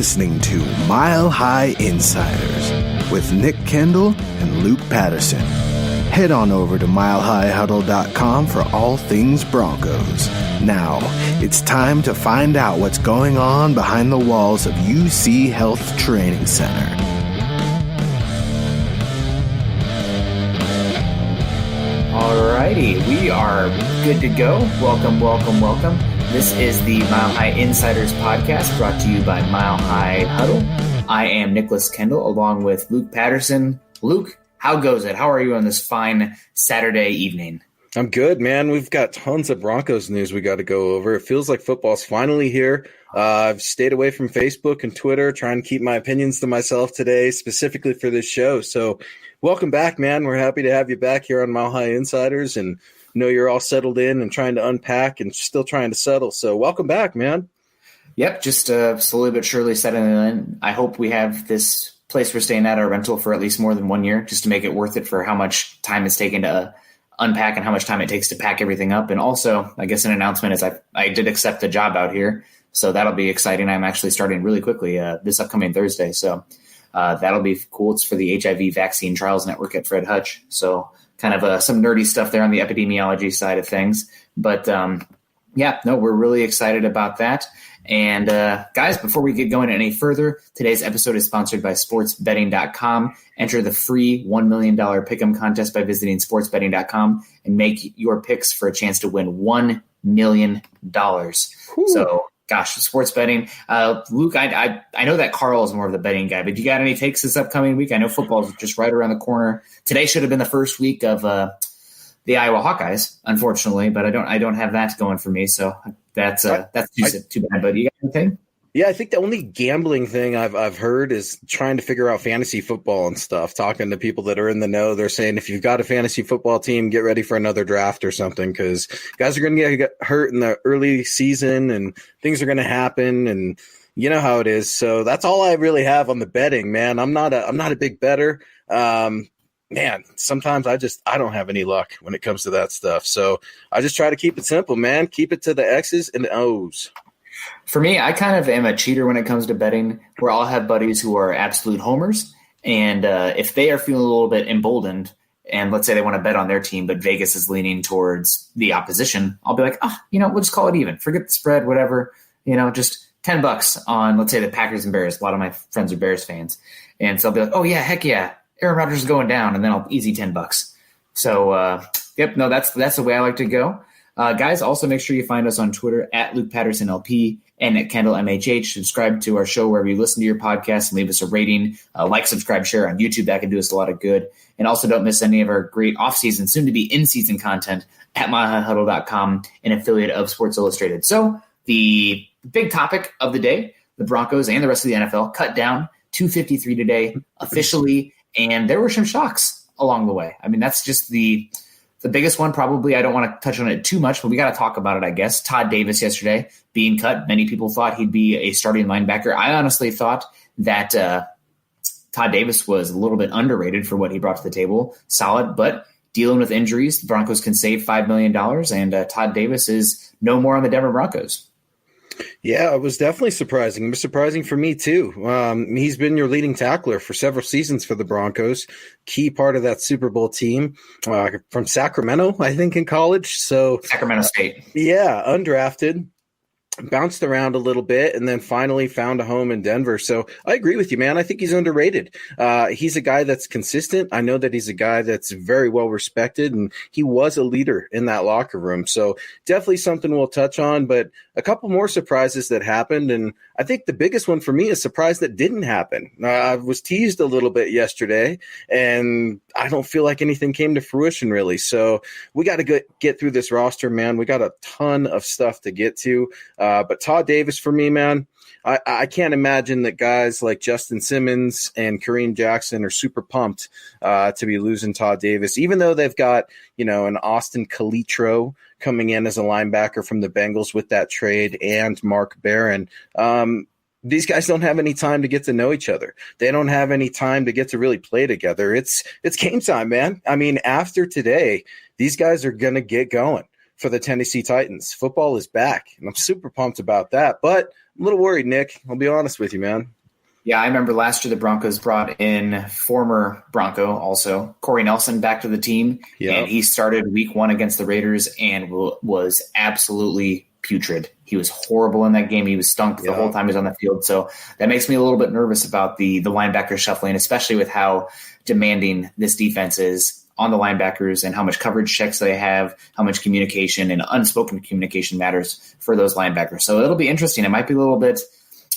listening to Mile High Insiders with Nick Kendell and Luke Patterson. Head on over to milehighhuddle.com for all things Broncos. Now, it's time to find out what's going on behind the walls of UC Health Training Center. Alrighty, we are good to go. Welcome. This is the Mile High Insiders podcast brought to you by Mile High Huddle. I am Nicholas Kendell along with Luke Patterson. Luke, how goes it? How are you on this fine Saturday evening? I'm good, man. We've got tons of Broncos news we got to go over. It feels like football's finally here. I've stayed away from Facebook and Twitter, trying to keep my opinions to myself today, specifically for this show. So welcome back, man. We're happy to have you back here on Mile High Insiders and know you're all settled in and trying to unpack and still trying to settle. So welcome back, man. Yep, just slowly but surely settling in. I hope we have this place we're staying at, our rental, for at least more than 1 year, just to make it worth it for how much time it's taken to unpack and how much time it takes to pack everything up. And also, I guess an announcement is I did accept the job out here, so that'll be exciting. I'm actually starting really quickly this upcoming Thursday, so that'll be cool. It's for the HIV Vaccine Trials Network at Fred Hutch, so kind of some nerdy stuff there on the epidemiology side of things. But we're really excited about that. And guys, before we get going any further, today's episode is sponsored by sportsbetting.com. Enter the free $1 million pick'em contest by visiting sportsbetting.com and make your picks for a chance to win $1 million. Whew. So, gosh, sports betting. Luke, I know that Carl is more of the betting guy, but you got any takes this upcoming week? I know football is just right around the corner. Today should have been the first week of the Iowa Hawkeyes, unfortunately, but I don't have that going for me, so that's too bad. But you got anything? Yeah, I think the only gambling thing I've heard is trying to figure out fantasy football and stuff. Talking to people that are in the know, they're saying if you've got a fantasy football team, get ready for another draft or something, because guys are going to get hurt in the early season and things are going to happen, and you know how it is. So that's all I really have on the betting, man. I'm not a big bettor. Man, sometimes I don't have any luck when it comes to that stuff. So I just try to keep it simple, man. Keep it to the X's and the O's. For me, I kind of am a cheater when it comes to betting, where I'll have buddies who are absolute homers. And if they are feeling a little bit emboldened, and let's say they want to bet on their team, but Vegas is leaning towards the opposition, I'll be like, we'll just call it even. Forget the spread, whatever. Just $10 on, let's say, the Packers and Bears. A lot of my friends are Bears fans. And so I'll be like, oh, yeah, heck yeah. Aaron Rodgers is going down, and then I'll easy $10. So, that's the way I like to go. Guys, also make sure you find us on Twitter at Luke Patterson LP and at Kendell MHH. Subscribe to our show wherever you listen to your podcast and leave us a rating. Like, subscribe, share on YouTube. That can do us a lot of good. And also don't miss any of our great off-season, soon-to-be in-season content at milehighhuddle.com, an affiliate of Sports Illustrated. So the big topic of the day, the Broncos and the rest of the NFL cut down 253 today officially, and there were some shocks along the way. I mean, that's just the biggest one probably. I don't want to touch on it too much, but we got to talk about it, I guess. Todd Davis yesterday being cut. Many people thought he'd be a starting linebacker. I honestly thought that Todd Davis was a little bit underrated for what he brought to the table. Solid, but dealing with injuries, the Broncos can save $5 million, and Todd Davis is no more on the Denver Broncos. Yeah, it was definitely surprising. It was surprising for me, too. He's been your leading tackler for several seasons for the Broncos, key part of that Super Bowl team from Sacramento, I think, in college. So Sacramento State. Yeah, undrafted. Bounced around a little bit and then finally found a home in Denver. So I agree with you, man. I think he's underrated. He's a guy that's consistent. I know that he's a guy that's very well respected, and he was a leader in that locker room. So definitely something we'll touch on, but a couple more surprises that happened. And I think the biggest one for me is a surprise that didn't happen. I was teased a little bit yesterday, and I don't feel like anything came to fruition really. So we got to get through this roster, man. We got a ton of stuff to get to. But Todd Davis for me, man, I can't imagine that guys like Justin Simmons and Kareem Jackson are super pumped to be losing Todd Davis, even though they've got, an Austin Calitro coming in as a linebacker from the Bengals with that trade and Mark Barron. These guys don't have any time to get to know each other. They don't have any time to get to really play together. It's game time, man. I mean, after today, these guys are going to get going for the Tennessee Titans. Football is back, and I'm super pumped about that. But I'm a little worried, Nick. I'll be honest with you, man. Yeah, I remember last year the Broncos brought in former Bronco, also Corey Nelson, back to the team, and he started week 1 against the Raiders and was absolutely putrid. He was horrible in that game. He was stunk the whole time he was on the field. So that makes me a little bit nervous about the linebacker shuffling, especially with how demanding this defense is on the linebackers and how much coverage checks they have, how much communication and unspoken communication matters for those linebackers. So it'll be interesting. It might be a little bit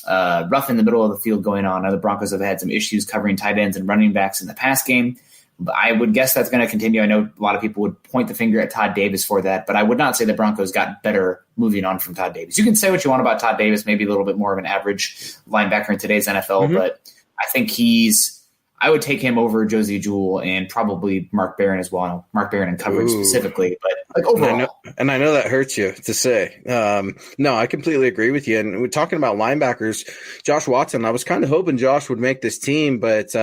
rough in the middle of the field going on. Now, the Broncos have had some issues covering tight ends and running backs in the pass game. But I would guess that's going to continue. I know a lot of people would point the finger at Todd Davis for that, but I would not say the Broncos got better moving on from Todd Davis. You can say what you want about Todd Davis, maybe a little bit more of an average linebacker in today's NFL, but I think I would take him over Josie Jewell and probably Mark Barron as well. Mark Barron in coverage specifically, but like overall. And I know that hurts you to say. No, I completely agree with you. And we're talking about linebackers, Josh Watson. I was kind of hoping Josh would make this team, but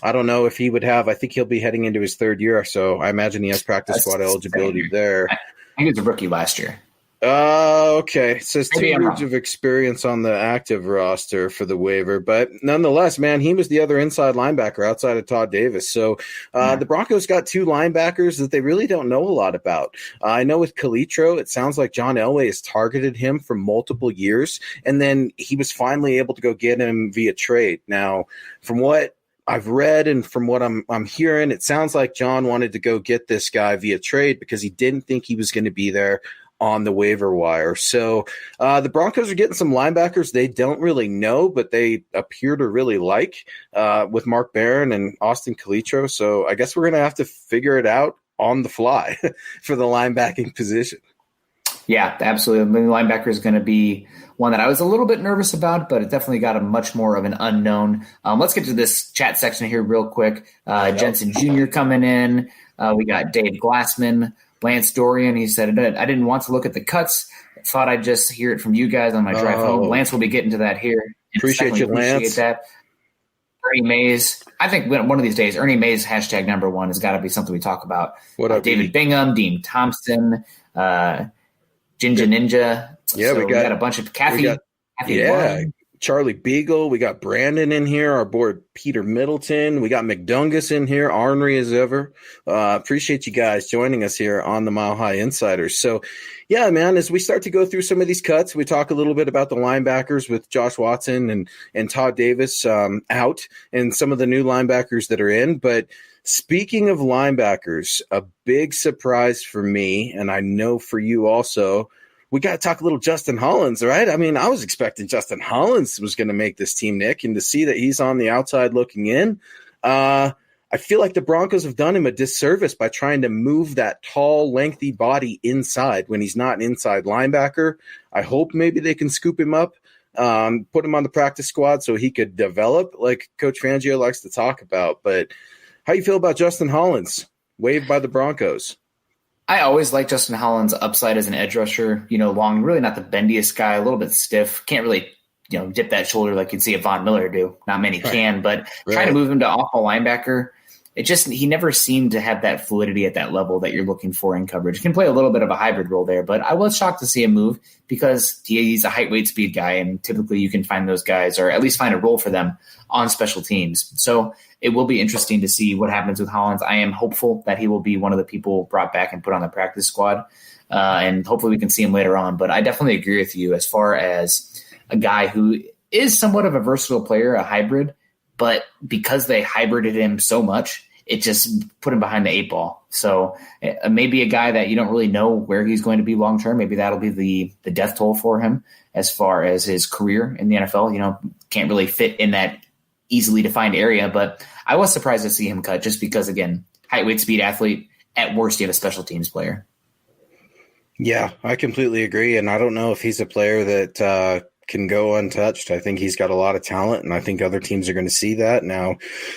I don't know if he would have. I think he'll be heading into his 3rd year, so I imagine he has practice squad eligibility there. I think he was a rookie last year. Okay. It says 2 years of experience on the active roster for the waiver. But nonetheless, man, he was the other inside linebacker outside of Todd Davis. So the Broncos got 2 linebackers that they really don't know a lot about. I know with Calitro, it sounds like John Elway has targeted him for multiple years, and then he was finally able to go get him via trade. Now, from what I've read and from what I'm hearing, it sounds like John wanted to go get this guy via trade because he didn't think he was going to be there on the waiver wire. So the Broncos are getting some linebackers they don't really know, but they appear to really like with Mark Barron and Austin Calitro. So I guess we're going to have to figure it out on the fly for the linebacking position. Yeah, absolutely. The linebacker is going to be one that I was a little bit nervous about, but it definitely got a much more of an unknown. Let's get to this chat section here real quick. Jensen Jr. coming in. We got Dave Glassman, Lance Dorian. He said, I didn't want to look at the cuts. Thought I'd just hear it from you guys on my drive home. Lance will be getting to that here. Appreciate you, Lance. Appreciate that. Ernie Mays. I think one of these days, Ernie Mays hashtag #1 has got to be something we talk about. What up, David Bingham, Dean Thompson, Jinja Ninja. Yeah, so we got a bunch of Kathy. Warren. Charlie Beagle. We got Brandon in here, our board Peter Middleton. We got McDungus in here, ornery as ever. Appreciate you guys joining us here on the Mile High Insiders. So, yeah, man, as we start to go through some of these cuts, we talk a little bit about the linebackers with Josh Watson and Todd Davis out and some of the new linebackers that are in. But speaking of linebackers, a big surprise for me, and I know for you also, we got to talk a little Justin Hollins, right? I mean, I was expecting Justin Hollins was going to make this team, Nick, and to see that he's on the outside looking in, I feel like the Broncos have done him a disservice by trying to move that tall, lengthy body inside when he's not an inside linebacker. I hope maybe they can scoop him up, put him on the practice squad so he could develop like Coach Fangio likes to talk about. But how you feel about Justin Hollins, waived by the Broncos? I always like Justin Hollins' upside as an edge rusher, long, really not the bendiest guy, a little bit stiff. Can't really, dip that shoulder like you'd see a Von Miller do. Not many can, but trying to move him to off-ball linebacker, he never seemed to have that fluidity at that level that you're looking for in coverage. He can play a little bit of a hybrid role there, but I was shocked to see him move because he's a height, weight, speed guy, and typically you can find those guys or at least find a role for them on special teams. So it will be interesting to see what happens with Hollins. I am hopeful that he will be one of the people brought back and put on the practice squad, and hopefully we can see him later on. But I definitely agree with you as far as a guy who is somewhat of a versatile player, a hybrid, but because they hybrided him so much, it just put him behind the 8 ball. So maybe a guy that you don't really know where he's going to be long term. Maybe that'll be the death toll for him as far as his career in the NFL. Can't really fit in that easily defined area, but I was surprised to see him cut just because, again, height, weight, speed athlete. At worst, you have a special teams player. Yeah, I completely agree. And I don't know if he's a player that can go untouched. I think he's got a lot of talent, and I think other teams are going to see that. Now,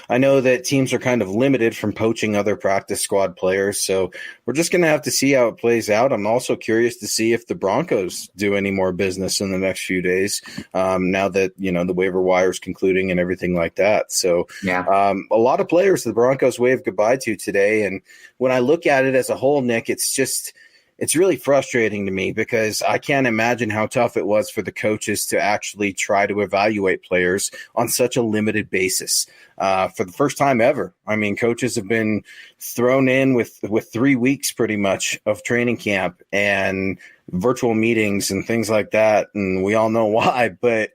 I know that teams are kind of limited from poaching other practice squad players, so we're just going to have to see how it plays out. I'm also curious to see if the Broncos do any more business in the next few days, now that, the waiver wire is concluding and everything like that. So a lot of players the Broncos waved goodbye to today, and when I look at it as a whole, Nick, it's just – it's really frustrating to me because I can't imagine how tough it was for the coaches to actually try to evaluate players on such a limited basis. For the first time ever, I mean, coaches have been thrown in with 3 weeks pretty much of training camp and virtual meetings and things like that. And we all know why, but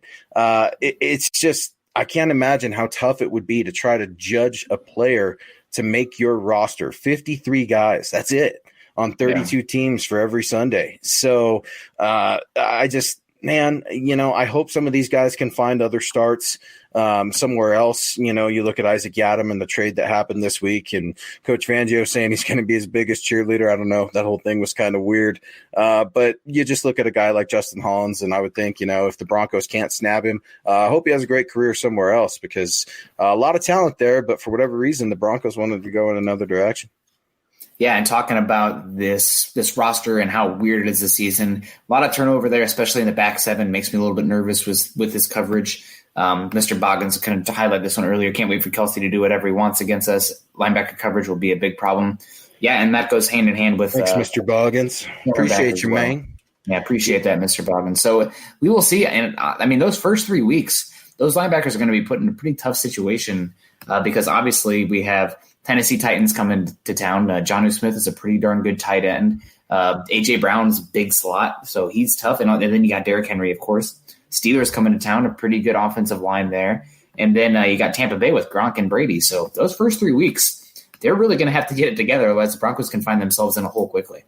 it's just, I can't imagine how tough it would be to try to judge a player to make your roster. 53 guys, that's it, on 32 teams for every Sunday. So I just, man, I hope some of these guys can find other starts somewhere else. You look at Isaac Yadam and the trade that happened this week, and Coach Fangio saying he's going to be his biggest cheerleader. I don't know. That whole thing was kind of weird. But you just look at a guy like Justin Hollins, and I would think, if the Broncos can't snab him, I hope he has a great career somewhere else, because a lot of talent there, but for whatever reason, the Broncos wanted to go in another direction. Yeah, and talking about this roster and how weird it is this season, a lot of turnover there, especially in the back seven, makes me a little bit nervous with his coverage. Mr. Boggins kind of highlighted this one earlier. Can't wait for Kelsey to do whatever he wants against us. Linebacker coverage will be a big problem. Yeah, and that goes hand in hand with thanks, Mr. Boggins. Appreciate you, man. Yeah, appreciate that, Mr. Boggins. So we will see. And I mean, those first 3 weeks, those linebackers are going to be put in a pretty tough situation because obviously we have Tennessee Titans coming to town. Jonnu Smith is a pretty darn good tight end. A.J. Brown's big slot, so he's tough. And then you got Derrick Henry, of course. Steelers coming to town, a pretty good offensive line there. And then you got Tampa Bay with Gronk and Brady. So those first 3 weeks, they're really going to have to get it together, otherwise the Broncos can find themselves in a hole quickly.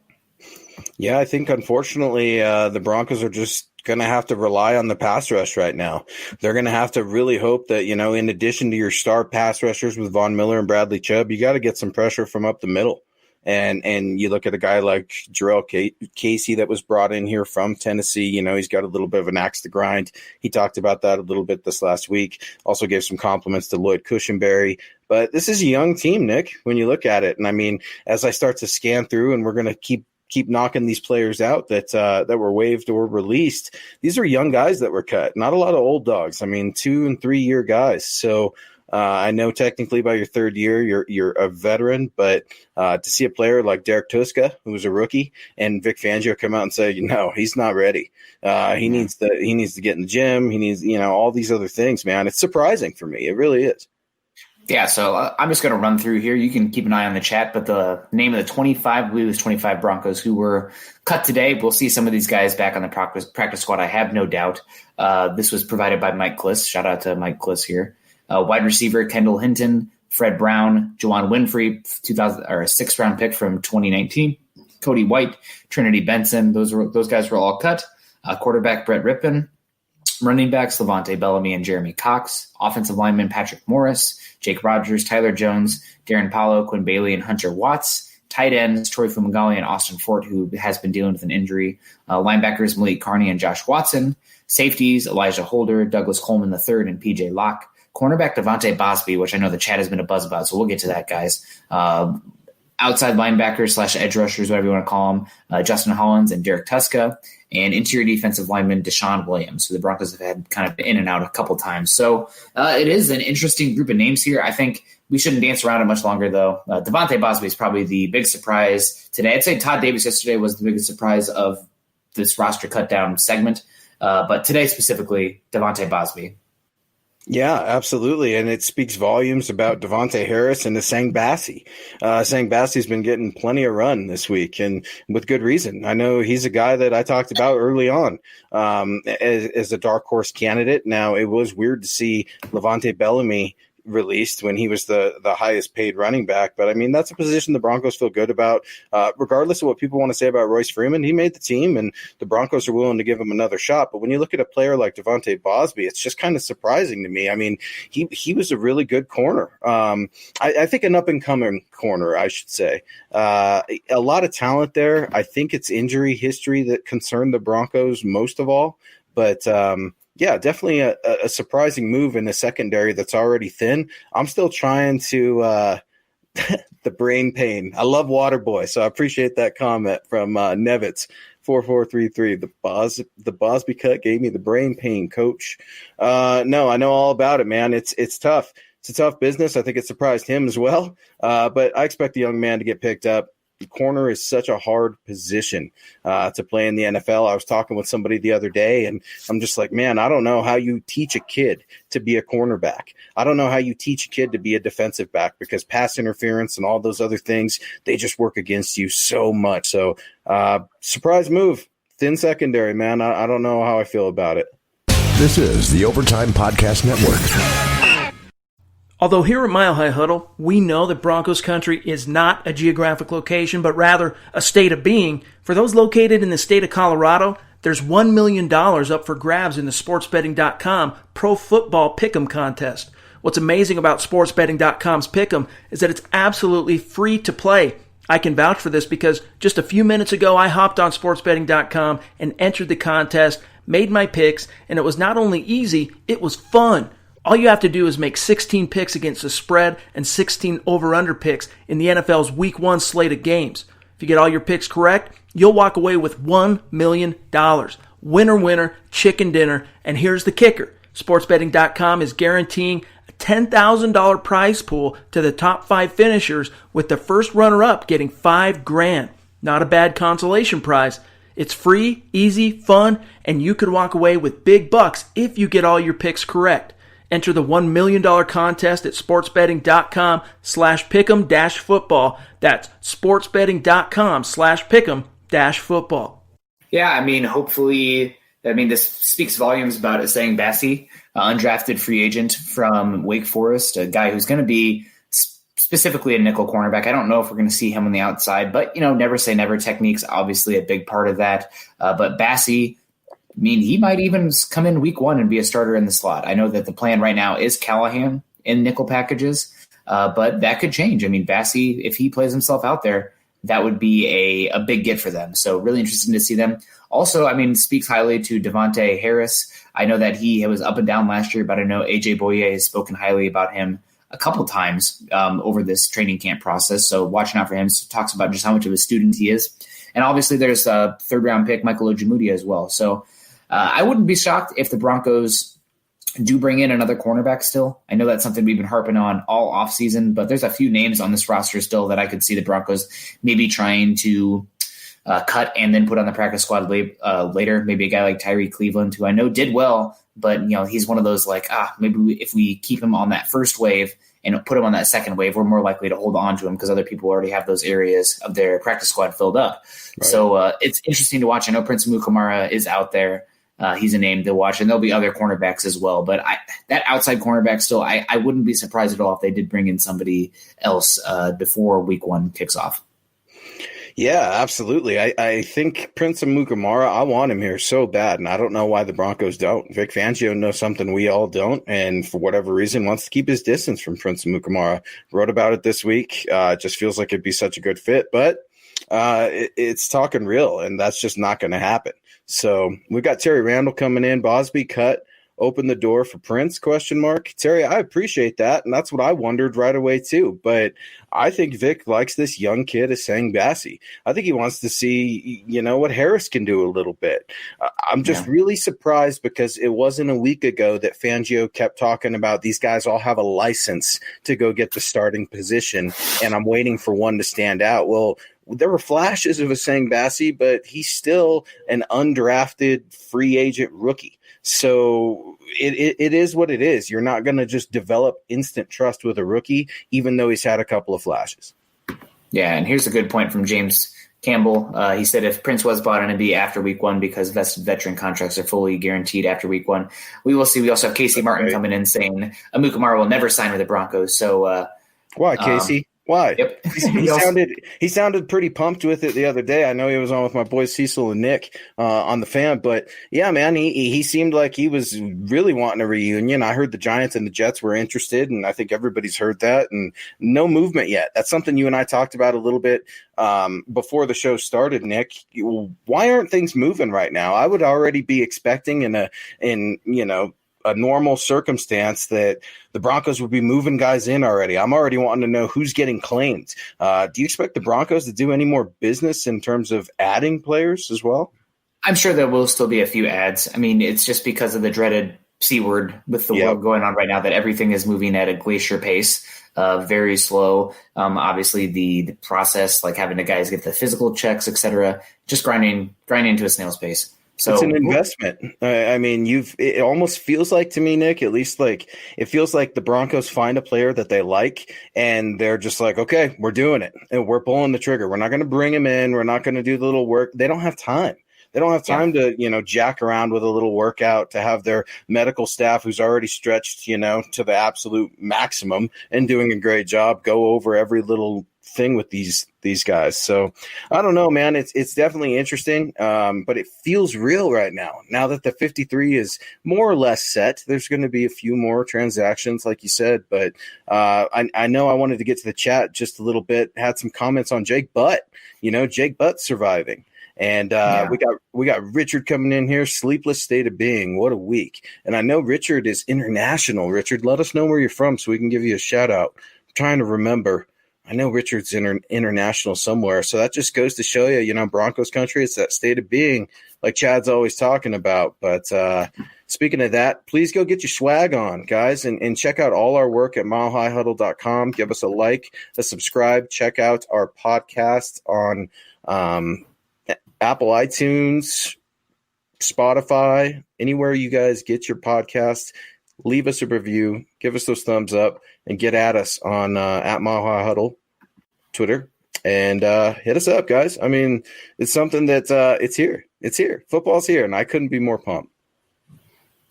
Yeah, I think unfortunately the Broncos are just going to have to rely on the pass rush right now. They're going to have to really hope that, in addition to your star pass rushers with Von Miller and Bradley Chubb, you got to get some pressure from up the middle. And you look at a guy like Jarrell Casey that was brought in here from Tennessee. He's got a little bit of an axe to grind. He talked about that a little bit this last week. Also gave some compliments to Lloyd Cushenberry. But this is a young team, Nick, when you look at it. And I mean, as I start to scan through, and we're going to keep knocking these players out that were waived or released, these are young guys that were cut. Not a lot of old dogs. I mean, 2 and 3 year guys. So I know technically by your third year, you're a veteran, but to see a player like Derek Tuska, who was a rookie, and Vic Fangio come out and say, he's not ready. He needs to get in the gym. He needs, all these other things, man. It's surprising for me. It really is. Yeah, so I'm just going to run through here. You can keep an eye on the chat, but the name of the 25, I believe it was 25 Broncos who were cut today. We'll see some of these guys back on the practice squad, I have no doubt. This was provided by Mike Kliss. Shout out to Mike Kliss here. Wide receiver Kendall Hinton, Fred Brown, Juwan Winfrey, 6th round pick from 2019, Cody White, Trinity Benson. Those guys were all cut. Quarterback Brett Rippon, running backs Levante Bellamy and Jeremy Cox, offensive lineman Patrick Morris, Jake Rogers, Tyler Jones, Darren Paulo, Quinn Bailey, and Hunter Watts. Tight ends Troy Fumagalli and Austin Fort, who has been dealing with an injury. Linebackers Malik Carney and Josh Watson. Safeties Elijah Holder, Douglas Coleman III, and PJ Locke. Cornerback Devonte Bosby, which I know the chat has been a buzz about, so we'll get to that, guys. Outside linebackers / edge rushers, whatever you want to call them, Justin Hollins and Derek Tuska, and interior defensive lineman Deshaun Williams, who the Broncos have had kind of in and out a couple times. So it is an interesting group of names here. I think we shouldn't dance around it much longer, though. Devonte Bosby is probably the big surprise today. I'd say Todd Davis yesterday was the biggest surprise of this roster cut down segment. But today specifically, Devonte Bosby. Yeah, absolutely. And it speaks volumes about Devontae Harris and Sang Bassi. Sang Bassi's been getting plenty of run this week, and with good reason. I know he's a guy that I talked about early on as a dark horse candidate. Now, it was weird to see Levante Bellamy released when he was the highest paid running back. But I mean, that's a position the Broncos feel good about. Regardless of what people want to say about Royce Freeman, he made the team and the Broncos are willing to give him another shot. But when you look at a player like Devonte Bosby, it's just kind of surprising to me. I mean, he was a really good corner. I think an up and coming corner, I should say. A lot of talent there. I think it's injury history that concerned the Broncos most of all. But yeah, definitely a surprising move in a secondary that's already thin. I'm still trying to the brain pain. I love Waterboy, so I appreciate that comment from Nevitz 4433. The Bosby cut gave me the brain pain, coach. No, I know all about it, man. It's tough. It's a tough business. I think it surprised him as well. But I expect the young man to get picked up. corner is such a hard position to play in the NFL. I was talking with somebody the other day, and I'm just like, man, I don't know how you teach a kid to be a cornerback. I don't know how you teach a kid to be a defensive back, because pass interference and all those other things, they just work against you so much. So surprise move, thin secondary, man. I don't know how I feel about it. This is the Overtime Podcast Network. Although here at Mile High Huddle, we know that Broncos country is not a geographic location, but rather a state of being. For those located in the state of Colorado, there's $1 million up for grabs in the sportsbetting.com Pro Football Pick'em contest. What's amazing about sportsbetting.com's Pick'em is that it's absolutely free to play. I can vouch for this because just a few minutes ago, I hopped on sportsbetting.com and entered the contest, made my picks, and it was not only easy, it was fun. All you have to do is make 16 picks against the spread and 16 over-under picks in the NFL's Week 1 slate of games. If you get all your picks correct, you'll walk away with $1 million. Winner, winner, chicken dinner. And here's the kicker. SportsBetting.com is guaranteeing a $10,000 prize pool to the top 5 finishers, with the first runner-up getting $5,000. Not a bad consolation prize. It's free, easy, fun, and you could walk away with big bucks if you get all your picks correct. Enter the $1 million contest at sportsbetting.com/pick'em-football. That's sportsbetting.com/pick'em-football. Yeah, I mean, hopefully, this speaks volumes about it, saying Bassey, undrafted free agent from Wake Forest, a guy who's going to be specifically a nickel cornerback. I don't know if we're going to see him on the outside, but, never say never. Technique's obviously a big part of that. But Bassey, he might even come in week 1 and be a starter in the slot. I know that the plan right now is Callahan in nickel packages, but that could change. Bassey, if he plays himself out there, that would be a big get for them. So really interesting to see them. Also, speaks highly to Devonte Harris. I know that he was up and down last year, but I know AJ Boye has spoken highly about him a couple times over this training camp process. So watching out for him. So talks about just how much of a student he is. And obviously there's a 3rd-round pick, Michael Ojemudia, as well. So I wouldn't be shocked if the Broncos do bring in another cornerback still. I know that's something we've been harping on all offseason, but there's a few names on this roster still that I could see the Broncos maybe trying to cut and then put on the practice squad later. Maybe a guy like Tyree Cleveland, who I know did well, but he's one of those maybe if we keep him on that first wave and put him on that second wave, we're more likely to hold on to him because other people already have those areas of their practice squad filled up. Right. So it's interesting to watch. I know Prince Amukamara is out there. He's a name to watch, and there'll be other cornerbacks as well. But that outside cornerback still, I wouldn't be surprised at all if they did bring in somebody else before week 1 kicks off. Yeah, absolutely. I think Prince Amukamara, I want him here so bad, and I don't know why the Broncos don't. Vic Fangio knows something we all don't, and for whatever reason wants to keep his distance from Prince Amukamara. Wrote about it this week. It just feels like it'd be such a good fit, but it's talking real, and that's just not going to happen. So we got Terry Randall coming in. Bosby cut, open the door for Prince, ? Terry, I appreciate that, and that's what I wondered right away too. But I think Vic likes this young kid Essang Bassey. I think he wants to see, what Harris can do a little bit. I'm just really surprised because it wasn't a week ago that Fangio kept talking about these guys all have a license to go get the starting position, and I'm waiting for one to stand out. Well, there were flashes of Essang Bassey, but he's still an undrafted free agent rookie. So it is what it is. You're not going to just develop instant trust with a rookie, even though he's had a couple of flashes. Yeah, and here's a good point from James Campbell. He said if Prince was bought in, it'd be after week 1 because vested veteran contracts are fully guaranteed after week 1. We will see. We also have Casey Martin coming in saying Amukamara will never sign with the Broncos. So why, Casey? Why? Yep. He sounded pretty pumped with it the other day. I know he was on with my boys Cecil and Nick on the fan, but yeah, man, he seemed like he was really wanting a reunion. I heard the Giants and the Jets were interested, and I think everybody's heard that, and no movement yet. That's something you and I talked about a little bit before the show started, Nick. Why aren't things moving right now? I would already be expecting in a normal circumstance that the Broncos would be moving guys in already. I'm already wanting to know who's getting claimed. Do you expect the Broncos to do any more business in terms of adding players as well? I'm sure there will still be a few ads. It's just because of the dreaded C word with the world going on right now that everything is moving at a glacier pace. very slow. Obviously, the process, like having the guys get the physical checks, etc., just grinding to a snail's pace. So it's an investment. I mean, it almost feels like to me, Nick, at least like it feels like the Broncos find a player that they like and they're just like, okay, we're doing it and we're pulling the trigger. We're not going to bring him in. We're not going to do the little work. They don't have time. They don't have time to, jack around with a little workout, to have their medical staff who's already stretched, to the absolute maximum and doing a great job, go over every little thing with these guys. So I don't know, man. It's definitely interesting, but it feels real right now. Now that the 53 is more or less set, there's going to be a few more transactions, like you said. But I know I wanted to get to the chat just a little bit. Had some comments on Jake Butt. Jake Butt surviving. And we got Richard coming in here. Sleepless state of being. What a week. And I know Richard is international. Richard, let us know where you're from so we can give you a shout out. I'm trying to remember. I know Richard's international somewhere. So that just goes to show you, Broncos country, it's that state of being like Chad's always talking about. But speaking of that, please go get your swag on, guys, and check out all our work at milehighhuddle.com. Give us a like, a subscribe. Check out our podcast on Apple iTunes, Spotify, anywhere you guys get your podcast. Leave us a review, give us those thumbs up, and get at us on at Mile High Huddle, Twitter, and hit us up, guys. I mean, it's something that it's here. It's here. Football's here, and I couldn't be more pumped.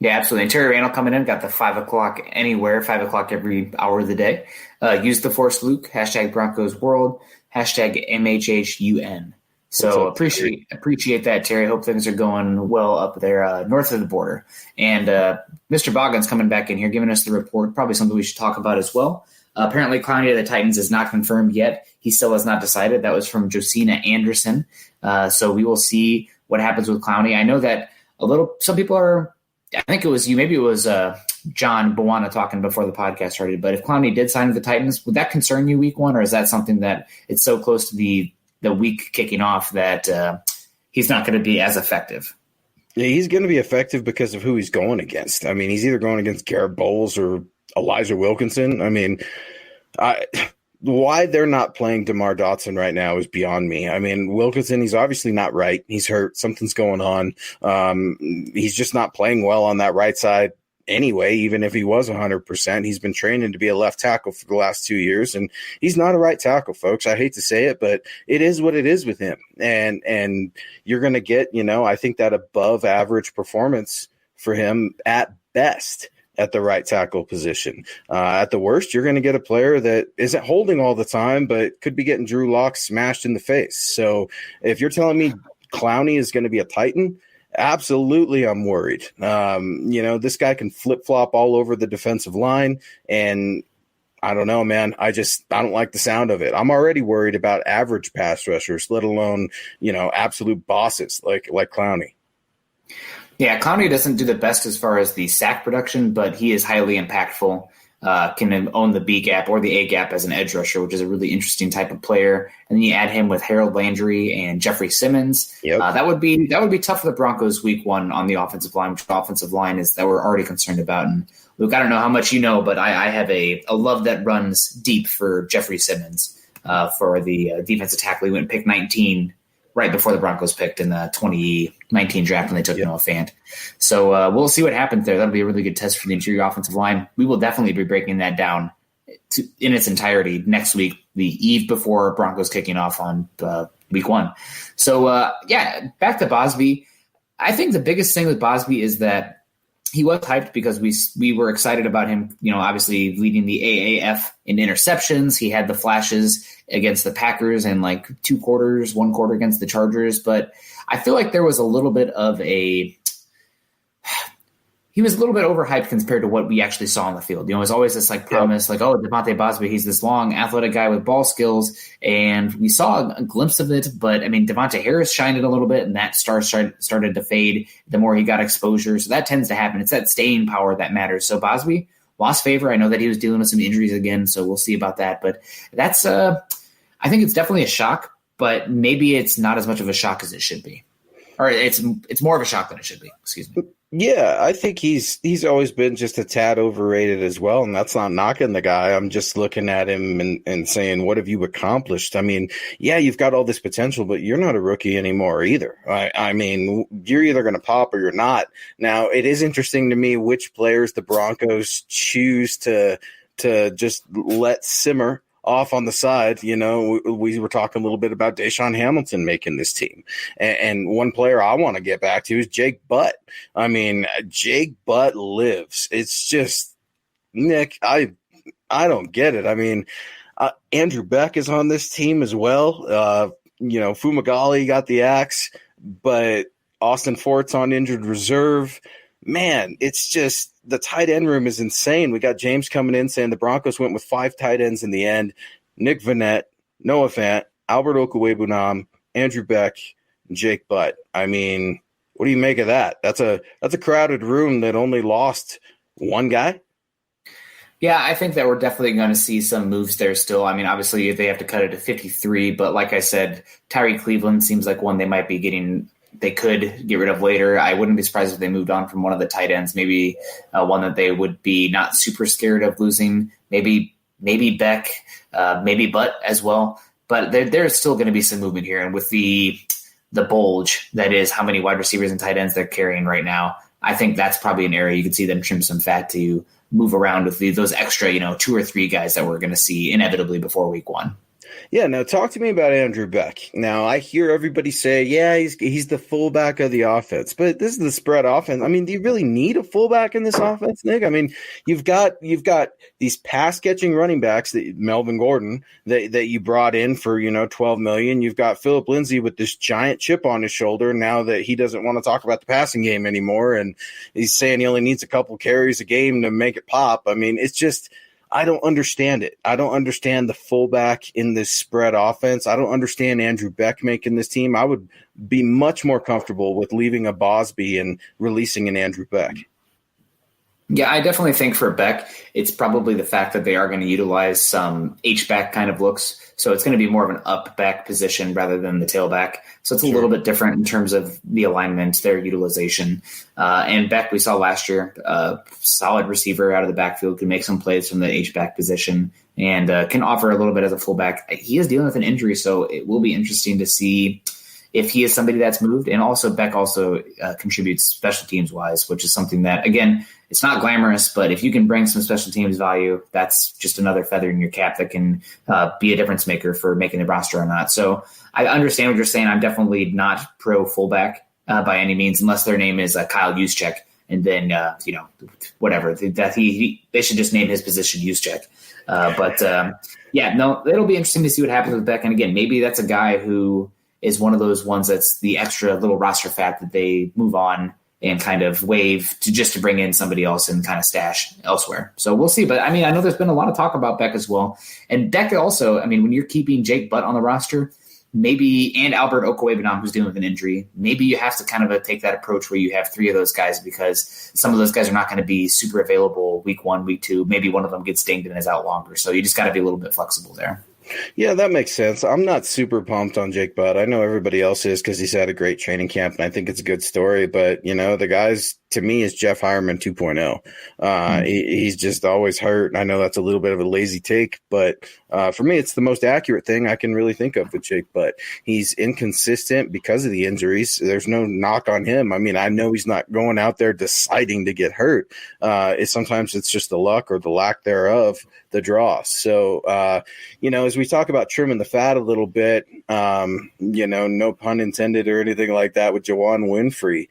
Yeah, absolutely. And Terry Randall coming in, got the 5 o'clock anywhere, 5 o'clock every hour of the day. Use the Force Luke, hashtag Broncos World, hashtag MHHUN. So appreciate that, Terry. Hope things are going well up there north of the border. And Mr. Boggins coming back in here, giving us the report, probably something we should talk about as well. Apparently, Clowney of the Titans is not confirmed yet. He still has not decided. That was from Josina Anderson. So we will see what happens with Clowney. I know that some people are, I think it was you, maybe it was John Bawana talking before the podcast started. But if Clowney did sign with the Titans, would that concern you week one, or is that something that it's so close to the week kicking off that he's not going to be as effective? Yeah, he's going to be effective because of who he's going against. I mean, he's either going against Garrett Bowles or Elijah Wilkinson. I mean, why they're not playing DeMar Dotson right now is beyond me. I mean, Wilkinson, he's obviously not right. He's hurt. Something's going on. He's just not playing well on that right side. Anyway, even if he was 100%, he's been training to be a left tackle for the last 2 years, and he's not a right tackle, folks. I hate to say it, but it is what it is with him. And you're going to get, I think that above average performance for him at best at the right tackle position. At the worst, you're going to get a player that isn't holding all the time, but could be getting Drew Lock smashed in the face. So if you're telling me Clowney is going to be a Titan, absolutely, I'm worried. This guy can flip-flop all over the defensive line, and I don't know, man. I don't like the sound of it. I'm already worried about average pass rushers, let alone, absolute bosses like Clowney. Yeah, Clowney doesn't do the best as far as the sack production, but he is highly impactful. Can own the B gap or the A gap as an edge rusher, which is a really interesting type of player. And then you add him with Harold Landry and Jeffrey Simmons. Yep. That would be tough for the Broncos week one on the offensive line, which the offensive line is that we're already concerned about. And Luke, I don't know how much you know, but I have a love that runs deep for Jeffrey Simmons for the defensive tackle. He went pick 19 right before the Broncos picked in the 2019 draft when they took Noah Fant. So we'll see what happens there. That'll be a really good test for the interior offensive line. We will definitely be breaking that down in its entirety next week, the eve before Broncos kicking off on week one. So, back to Bosby. I think the biggest thing with Bosby is that he was hyped because we were excited about him, obviously leading the AAF in interceptions. He had the flashes against the Packers and like 1 quarter against the Chargers. But I feel like there was a little bit of he was a little bit overhyped compared to what we actually saw on the field. It was always this promise, Devonte Bosby, he's this long, athletic guy with ball skills. And we saw a glimpse of it. But, Devonte Harris shined it a little bit, and that star started to fade the more he got exposure. So that tends to happen. It's that staying power that matters. So Bosby lost favor. I know that he was dealing with some injuries again, so we'll see about that. But that's I think it's definitely a shock, but maybe it's not as much of a shock as it should be. Or it's more of a shock than it should be. Excuse me. Yeah, I think he's always been just a tad overrated as well, and that's not knocking the guy. I'm just looking at him and saying, what have you accomplished? I mean, yeah, you've got all this potential, but you're not a rookie anymore either. I mean, you're either going to pop or you're not. Now, it is interesting to me which players the Broncos choose to just let simmer off on the side. You know, we were talking a little bit about Deshawn Hamilton making this team. And one player I want to get back to is Jake Butt. I mean, Jake Butt lives. It's just, Nick, I don't get it. I mean, Andrew Beck is on this team as well. You know, Fumagalli got the axe, but Austin Fort's on injured reserve. Man, it's just the tight end room is insane. We got James coming in saying the Broncos went with 5 tight ends in the end. Nick Vannett, Noah Fant, Albert Okwuegbunam, Andrew Beck, and Jake Butt. I mean, what do you make of that? That's a crowded room that only lost one guy. Yeah, I think that we're definitely going to see some moves there still. I mean, obviously they have to cut it to 53, but like I said, Tyree Cleveland seems like one they might be getting. They could get rid of later. I wouldn't be surprised if they moved on from one of the tight ends, maybe one that they would be not super scared of losing. Maybe Beck, maybe Butt as well. But there's still going to be some movement here. And with the bulge, that is how many wide receivers and tight ends they're carrying right now, I think that's probably an area you could see them trim some fat to move around with those extra, 2 or 3 guys that we're going to see inevitably before week 1. Yeah, now talk to me about Andrew Beck. Now, I hear everybody say, yeah, he's the fullback of the offense, but this is the spread offense. I mean, do you really need a fullback in this offense, Nick? I mean, you've got these pass-catching running backs, that Melvin Gordon, that you brought in for, $12 million. You've got Phillip Lindsay with this giant chip on his shoulder now that he doesn't want to talk about the passing game anymore, and he's saying he only needs a couple carries a game to make it pop. I mean, it's just – I don't understand it. I don't understand the fullback in this spread offense. I don't understand Andrew Beck making this team. I would be much more comfortable with leaving a Bosby and releasing an Andrew Beck. Yeah, I definitely think for Beck, it's probably the fact that they are going to utilize some H-back kind of looks. So it's going to be more of an up-back position rather than the tailback. So it's a little bit different in terms of the alignment, their utilization. And Beck, we saw last year, solid receiver out of the backfield, can make some plays from the H-back position and can offer a little bit as a fullback. He is dealing with an injury, so it will be interesting to see if he is somebody that's moved. And also Beck also contributes special teams wise, which is something that, again, it's not glamorous, but if you can bring some special teams value, that's just another feather in your cap that can be a difference maker for making the roster or not. So I understand what you're saying. I'm definitely not pro fullback by any means, unless their name is Kyle Juszczyk. And then, whatever, that they should just name his position Juszczyk. It'll be interesting to see what happens with Beck. And again, maybe that's a guy who is one of those ones that's the extra little roster fat that they move on and kind of waive to bring in somebody else and kind of stash elsewhere. So we'll see. But I mean, I know there's been a lot of talk about Beck as well. And Beck also, I mean, when you're keeping Jake Butt on the roster, and Albert Okwuegbunam, who's dealing with an injury, maybe you have to kind of take that approach where you have 3 of those guys because some of those guys are not going to be super available week 1, week 2. Maybe one of them gets dinged and is out longer. So you just got to be a little bit flexible there. Yeah, that makes sense. I'm not super pumped on Jake Butt. I know everybody else is because he's had a great training camp, and I think it's a good story. But, the guy's, to me, is Jeff Hireman 2.0. He's just always hurt. I know that's a little bit of a lazy take, but for me, it's the most accurate thing I can really think of with Jake Butt. He's inconsistent because of the injuries. There's no knock on him. I mean, I know he's not going out there deciding to get hurt. Sometimes it's just the luck or the lack thereof, the draw. So, as we talk about trimming the fat a little bit, no pun intended or anything like that with Juwann Winfrey,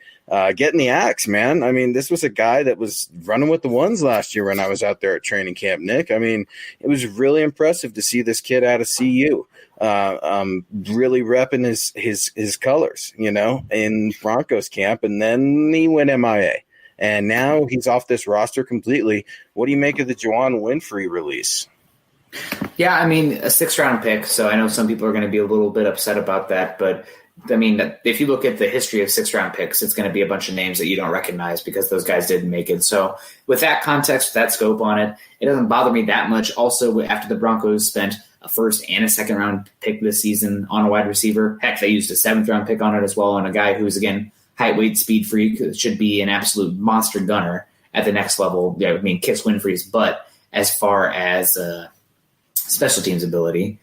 getting the axe, man. I mean, this was a guy that was running with the ones last year when I was out there at training camp, Nick. I mean, it was really impressive to see this kid out of CU, really repping his colors, in Broncos camp. And then he went MIA. And now he's off this roster completely. What do you make of the Juwann Winfrey release? Yeah, I mean, a 6th-round pick, so I know some people are going to be a little bit upset about that, but I mean, if you look at the history of 6th-round picks, it's going to be a bunch of names that you don't recognize because those guys didn't make it. So with that context, with that scope on it, it doesn't bother me that much. Also, after the Broncos spent a 1st and a 2nd-round pick this season on a wide receiver, heck, they used a 7th-round pick on it as well on a guy who's, again, height, weight, speed freak. It should be an absolute monster gunner at the next level. Yeah, I mean, kicks Winfrey's butt as far as special teams ability.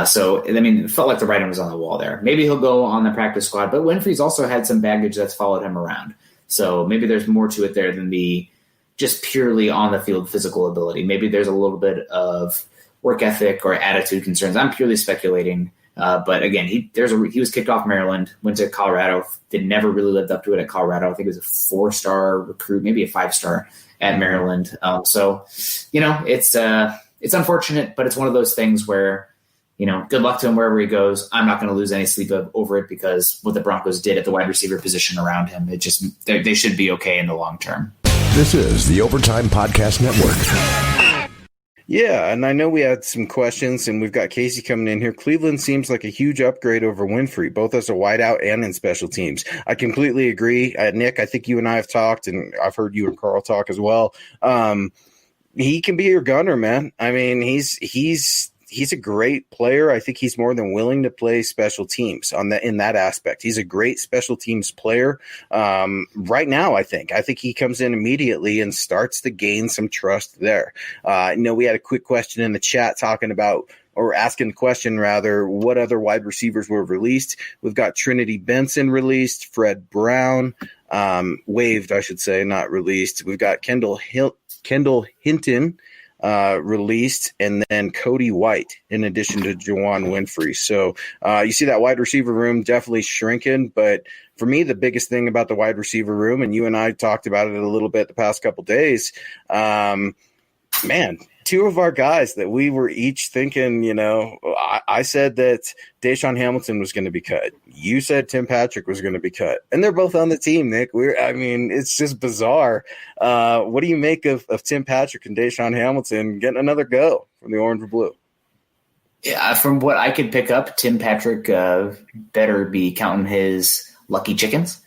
So, I mean, it felt like the writing was on the wall there. Maybe he'll go on the practice squad, but Winfrey's also had some baggage that's followed him around. So maybe there's more to it there than the just purely on the field physical ability. Maybe there's a little bit of work ethic or attitude concerns. I'm purely speculating. But again, he was kicked off Maryland, went to Colorado, never really lived up to it at Colorado. I think it was a 4-star recruit, maybe a 5-star at Maryland. So, it's unfortunate, but it's one of those things where, good luck to him wherever he goes. I'm not going to lose any sleep over it because what the Broncos did at the wide receiver position around him, they should be okay in the long term. This is the Overtime Podcast Network. Yeah, and I know we had some questions, and we've got Casey coming in here. Cleveland seems like a huge upgrade over Winfrey, both as a wideout and in special teams. I completely agree. Nick, I think you and I have talked, and I've heard you and Carl talk as well. He can be your gunner, man. I mean, he's a great player. I think he's more than willing to play special teams in that aspect. He's a great special teams player. Right now, I think he comes in immediately and starts to gain some trust there. We had a quick question in the chat talking about, or asking the question rather, what other wide receivers were released. We've got Trinity Benson released, Fred Brown, waived, I should say, not released. We've got Kendall Hinton, released, and then Cody White in addition to Juwan Winfrey. So you see that wide receiver room definitely shrinking, but for me, the biggest thing about the wide receiver room, and you and I talked about it a little bit the past couple days, two of our guys that we were each thinking, I said that Deshawn Hamilton was going to be cut. You said Tim Patrick was going to be cut. And they're both on the team, Nick. It's just bizarre. What do you make of Tim Patrick and Deshawn Hamilton getting another go from the orange and blue? Yeah, from what I could pick up, Tim Patrick better be counting his lucky chickens.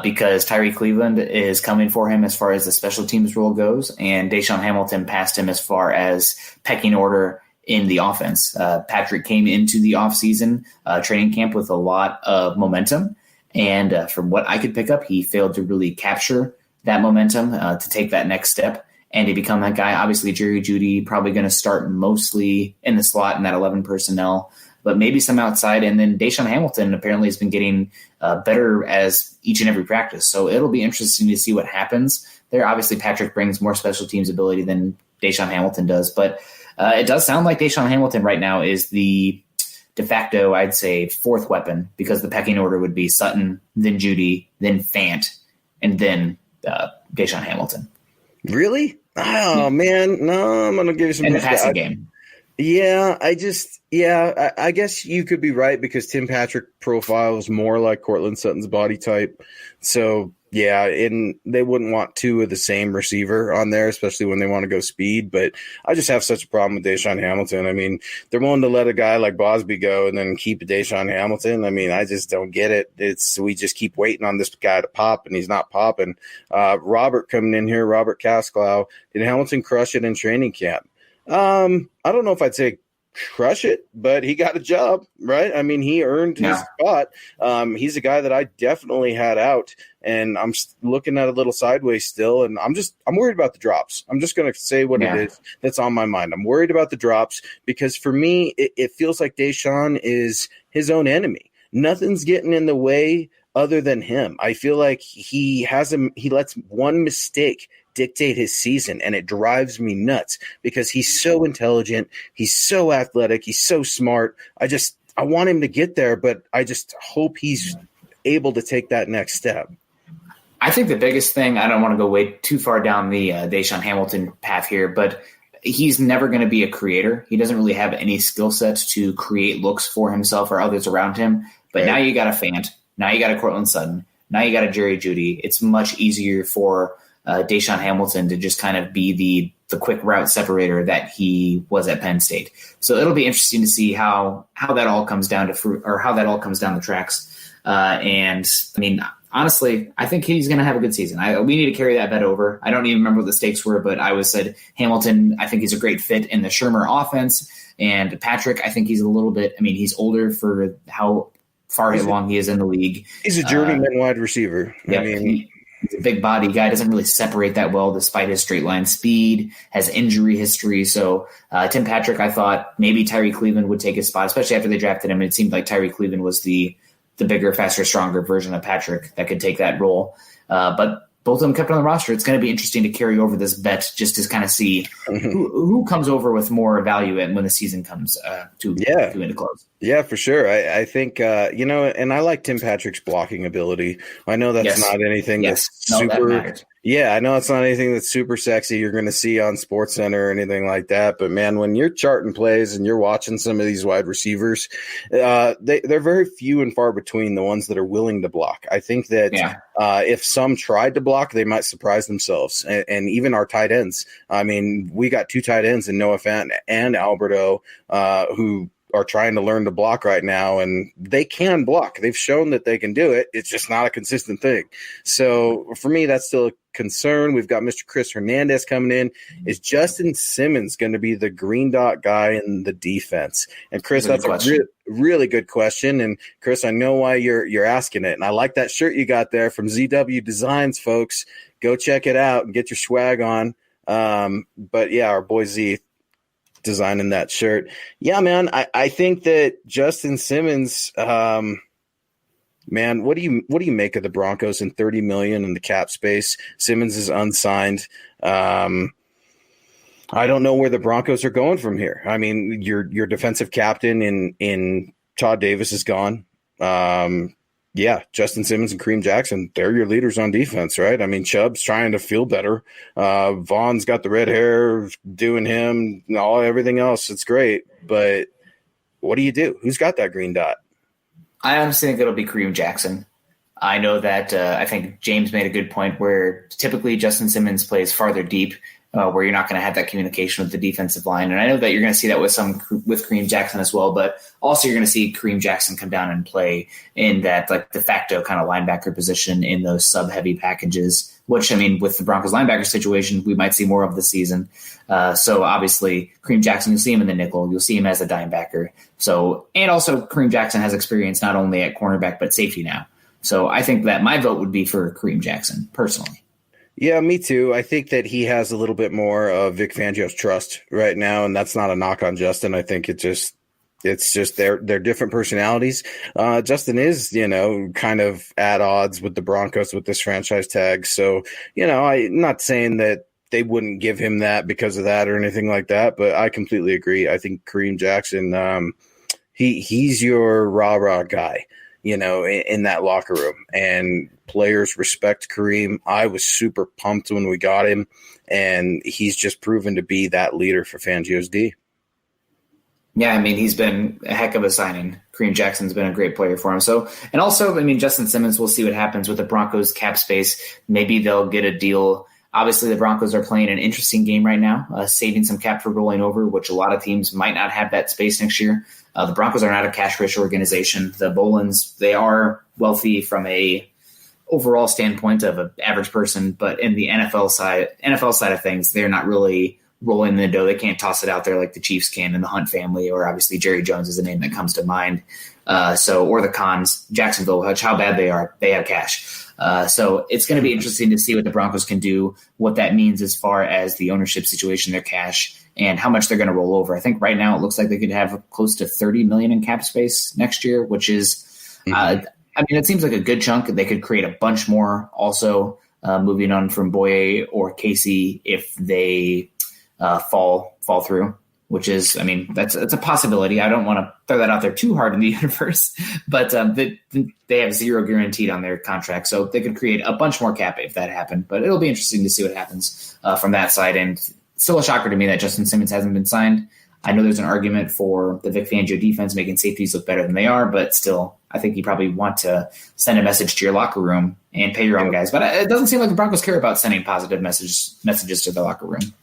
Because Tyree Cleveland is coming for him as far as the special teams role goes, and Deshawn Hamilton passed him as far as pecking order in the offense. Patrick came into the offseason training camp with a lot of momentum, and from what I could pick up, he failed to really capture that momentum to take that next step and to become that guy. Obviously, Jerry Jeudy probably going to start mostly in the slot in that 11 personnel, but maybe some outside. And then Deshawn Hamilton apparently has been getting better as each and every practice. So it'll be interesting to see what happens there. Obviously, Patrick brings more special teams ability than Deshawn Hamilton does, but it does sound like Deshawn Hamilton right now is the de facto, I'd say, fourth weapon, because the pecking order would be Sutton, then Jeudy, then Fant, and then Deshawn Hamilton. Really? Oh, man. No, I'm going to give you some. In the passing game. Yeah, I guess you could be right, because Tim Patrick profiles more like Cortland Sutton's body type. So, yeah, and they wouldn't want two of the same receiver on there, especially when they want to go speed. But I just have such a problem with Deshawn Hamilton. I mean, they're willing to let a guy like Bosby go and then keep Deshawn Hamilton. I mean, I just don't get it. We just keep waiting on this guy to pop, and he's not popping. Robert coming in here, Robert Casklau. Did Hamilton crush it in training camp? I don't know if I'd say crush it, but he got a job, right? I mean, he earned his spot. He's a guy that I definitely had out, and I'm looking at a little sideways still, and I'm worried about the drops. I'm just going to say what it is that's on my mind. I'm worried about the drops, because for me, it feels like Deshawn is his own enemy. Nothing's getting in the way other than him. I feel like he lets one mistake dictate his season, and it drives me nuts, because he's so intelligent, he's so athletic, he's so smart. I want him to get there, but I just hope he's able to take that next step. I think the biggest thing, I don't want to go way too far down the Deshawn Hamilton path here, but he's never going to be a creator. He doesn't really have any skill sets to create looks for himself or others around him. But now you got a Fant, now you got a Cortland Sutton, now you got a Jerry Jeudy. It's much easier for Deshawn Hamilton to just kind of be the quick route separator that he was at Penn State. So it'll be interesting to see how that all comes down to fruit, or how that all comes down the tracks. And I mean, honestly, I think he's going to have a good season. We need to carry that bet over. I don't even remember what the stakes were, but I said Hamilton, I think he's a great fit in the Shermer offense. And Patrick, I think he's a little bit, I mean, he's older for how far along he is in the league. He's a journeyman wide receiver. Yeah, I mean, he's a big body guy, doesn't really separate that well despite his straight line speed, has injury history. So Tim Patrick, I thought maybe Tyree Cleveland would take his spot, especially after they drafted him. It seemed like Tyree Cleveland was the bigger, faster, stronger version of Patrick that could take that role. But both of them kept on the roster. It's going to be interesting to carry over this bet just to kind of see who comes over with more value when the season comes to into close. Yeah, for sure. I think, and I like Tim Patrick's blocking ability. I know that's not anything that's super. That I know it's not anything that's super sexy you're going to see on SportsCenter or anything like that. But, man, when you're charting plays and you're watching some of these wide receivers, they're very few and far between the ones that are willing to block. I think that if some tried to block, they might surprise themselves. And even our tight ends. I mean, we got two tight ends in Noah Fant and Alberto who are trying to learn to block right now, and they can block. They've shown that they can do it. It's just not a consistent thing. So for me, that's still a concern. We've got Mr. Chris Hernandez coming in. Is Justin Simmons going to be the green dot guy in the defense? And Chris, that's a really good question. And Chris, I know why you're asking it. And I like that shirt you got there from ZW Designs, folks. Go check it out and get your swag on. But yeah, our boy Z designing that shirt. Yeah, man, I think that Justin Simmons, man, what do you make of the Broncos and $30 million in the cap space? Simmons is unsigned. I don't know where the Broncos are going from here. I mean, your defensive captain in Todd Davis is gone. Justin Simmons and Kareem Jackson, they're your leaders on defense, right? I mean, Chubb's trying to feel better. Vaughn's got the red hair, doing him, everything else. It's great. But what do you do? Who's got that green dot? I honestly think it'll be Kareem Jackson. I know that I think James made a good point where typically Justin Simmons plays farther deep, where you're not going to have that communication with the defensive line. And I know that you're going to see that with Kareem Jackson as well, but also you're going to see Kareem Jackson come down and play in that like de facto kind of linebacker position in those sub-heavy packages, which, I mean, with the Broncos linebacker situation, we might see more of the season. So obviously Kareem Jackson, you'll see him in the nickel, you'll see him as a dime backer. So, and also Kareem Jackson has experience not only at cornerback, but safety now. So I think that my vote would be for Kareem Jackson personally. Yeah, me too. I think that he has a little bit more of Vic Fangio's trust right now, and that's not a knock on Justin. I think it's just they're different personalities. Justin is, kind of at odds with the Broncos with this franchise tag. So, I'm not saying that they wouldn't give him that because of that or anything like that, but I completely agree. I think Kareem Jackson, he's your rah-rah guy, in that locker room, and players respect Kareem. I was super pumped when we got him, and he's just proven to be that leader for Fangio's D. Yeah, I mean, he's been a heck of a signing. Kareem Jackson's been a great player for him. So, and also, I mean, Justin Simmons, we'll see what happens with the Broncos cap space. Maybe they'll get a deal. Obviously, the Broncos are playing an interesting game right now, saving some cap for rolling over, which a lot of teams might not have that space next year. The Broncos are not a cash-rich organization. The Bolins, they are wealthy from a overall standpoint of an average person, but in the NFL side of things, they're not really rolling in the dough. They can't toss it out there like the Chiefs can in the Hunt family, or obviously Jerry Jones is a name that comes to mind. Or the Cons, Jacksonville, how bad they are, they have cash. So it's going to be interesting to see what the Broncos can do, what that means as far as the ownership situation, their cash, and how much they're going to roll over. I think right now it looks like they could have close to $30 million in cap space next year, which is, it seems like a good chunk. They could create a bunch more also, moving on from Boye or Casey if they fall through, which is, that's a possibility. I don't want to throw that out there too hard in the universe, but they have zero guaranteed on their contract, so they could create a bunch more cap if that happened. But it'll be interesting to see what happens from that side. And still a shocker to me that Justin Simmons hasn't been signed. I know there's an argument for the Vic Fangio defense making safeties look better than they are, but still, I think you probably want to send a message to your locker room and pay your own guys. But it doesn't seem like the Broncos care about sending positive messages to the locker room.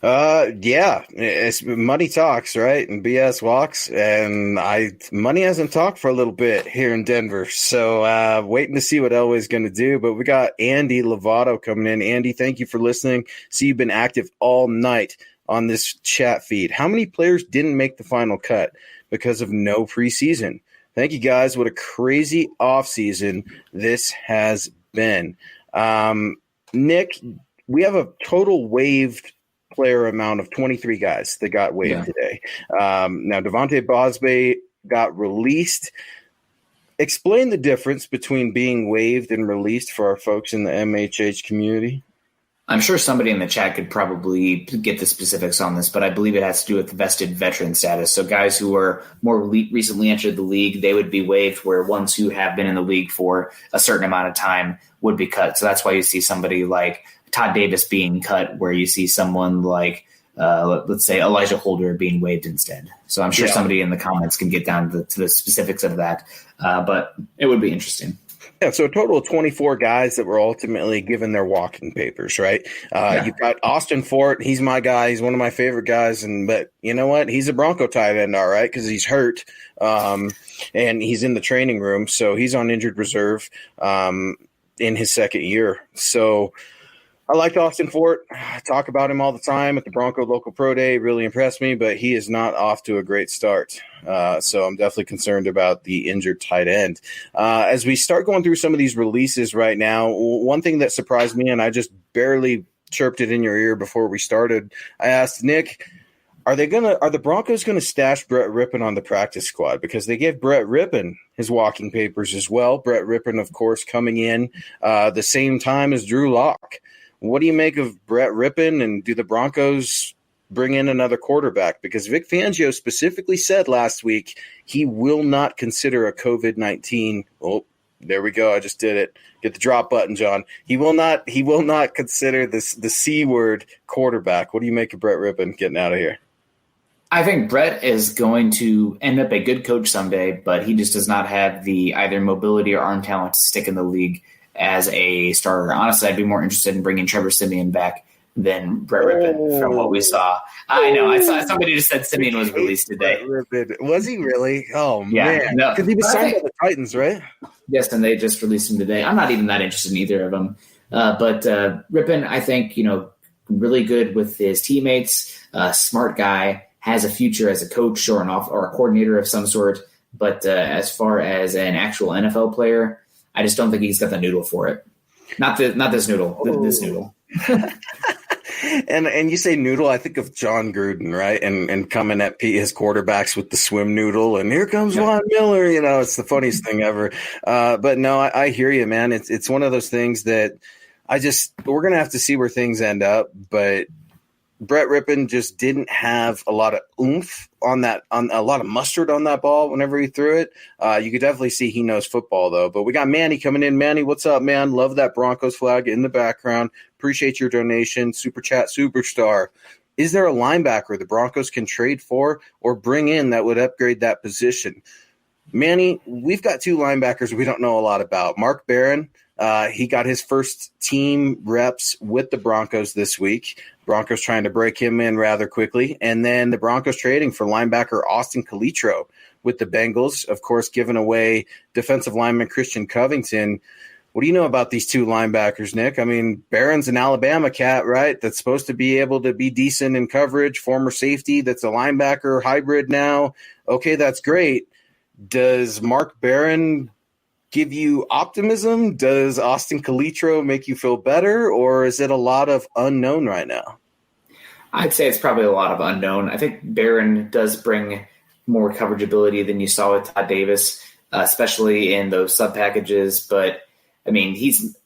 It's money talks, right? And BS walks. And money hasn't talked for a little bit here in Denver. So waiting to see what Elway's going to do. But we got Andy Lovato coming in. Andy, thank you for listening. See, you've been active all night on this chat feed. How many players didn't make the final cut because of no preseason? Thank you, guys. What a crazy offseason this has been. Nick, we have a total waived player amount of 23 guys that got waived today. Now, Devonte Bosby got released. Explain the difference between being waived and released for our folks in the MHH community. I'm sure somebody in the chat could probably get the specifics on this, but I believe it has to do with vested veteran status. So guys who are more recently entered the league, they would be waived, where ones who have been in the league for a certain amount of time would be cut. So that's why you see somebody like Todd Davis being cut, where you see someone like, let's say, Elijah Holder being waived instead. So I'm sure somebody in the comments can get down to the specifics of that, but it would be interesting. Yeah, so a total of 24 guys that were ultimately given their walking papers, right? You've got Austin Fort. He's my guy. He's one of my favorite guys. But you know what? He's a Bronco tight end, all right, because he's hurt, and he's in the training room. So he's on injured reserve in his second year. So I liked Austin Fort. I talk about him all the time at the Bronco Local Pro Day. Really impressed me, but he is not off to a great start. So I'm definitely concerned about the injured tight end. As we start going through some of these releases right now, one thing that surprised me, and I just barely chirped it in your ear before we started, I asked Nick, are the Broncos gonna stash Brett Rippon on the practice squad? Because they gave Brett Rippon his walking papers as well. Brett Rippon, of course, coming in the same time as Drew Lock. What do you make of Brett Rippon, and do the Broncos bring in another quarterback? Because Vic Fangio specifically said last week he will not consider a COVID-19. Oh, there we go. I just did it. Get the drop button, John. He will not consider the C word quarterback. What do you make of Brett Rippon getting out of here? I think Brett is going to end up a good coach someday, but he just does not have the either mobility or arm talent to stick in the league as a starter. Honestly, I'd be more interested in bringing Trevor Siemian back than Brett Rippon from what we saw. I know. I saw somebody just said Siemian was released today. Was he really? Oh, yeah, man. no. Because he was signed by the Titans, right? Yes, and they just released him today. I'm not even that interested in either of them. But Rippon, I think, really good with his teammates, smart guy, has a future as a coach or a coordinator of some sort. But as far as an actual NFL player, I just don't think he's got the noodle for it. Not this noodle. This noodle. And you say noodle, I think of John Gruden, right? And coming at his quarterbacks with the swim noodle, and here comes Von Miller. It's the funniest thing ever. But no, I hear you, man. It's one of those things that we're gonna have to see where things end up. But Brett Rippon just didn't have a lot of oomph on a lot of mustard on that ball whenever he threw it. You could definitely see he knows football, though. But we got Manny coming in. Manny, what's up, man? Love that Broncos flag in the background. Appreciate your donation. Super chat superstar. Is there a linebacker the Broncos can trade for or bring in that would upgrade that position? Manny, we've got two linebackers we don't know a lot about. Mark Barron, he got his first team reps with the Broncos this week. Broncos trying to break him in rather quickly. And then the Broncos trading for linebacker Austin Calitro with the Bengals, of course, giving away defensive lineman Christian Covington. What do you know about these two linebackers, Nick? I mean, Barron's an Alabama cat, right? That's supposed to be able to be decent in coverage, former safety that's a linebacker hybrid now. Okay, that's great. Does Mark Barron give you optimism? Does Austin Calitro make you feel better, or is it a lot of unknown right now? I'd say it's probably a lot of unknown. I think Barron does bring more coverage ability than you saw with Todd Davis, especially in those sub packages. But I mean, he's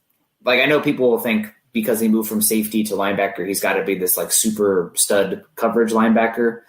like, I know people will think because he moved from safety to linebacker, he's got to be this like super stud coverage linebacker.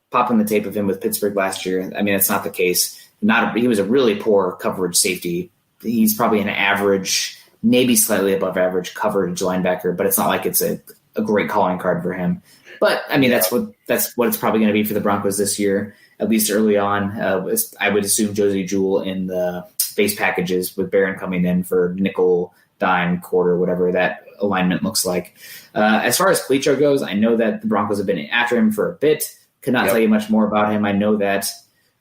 Popping the tape of him with Pittsburgh last year, I mean, that's not the case. He was a really poor coverage safety. He's probably an average, maybe slightly above average coverage linebacker, but it's not like it's a great calling card for him. But I mean, that's what it's probably going to be for the Broncos this year, at least early on. I would assume Josie Jewell in the base packages with Barron coming in for nickel, dime, quarter, whatever that alignment looks like. As far as Calitro goes, I know that the Broncos have been after him for a bit. Could not tell you much more about him. I know that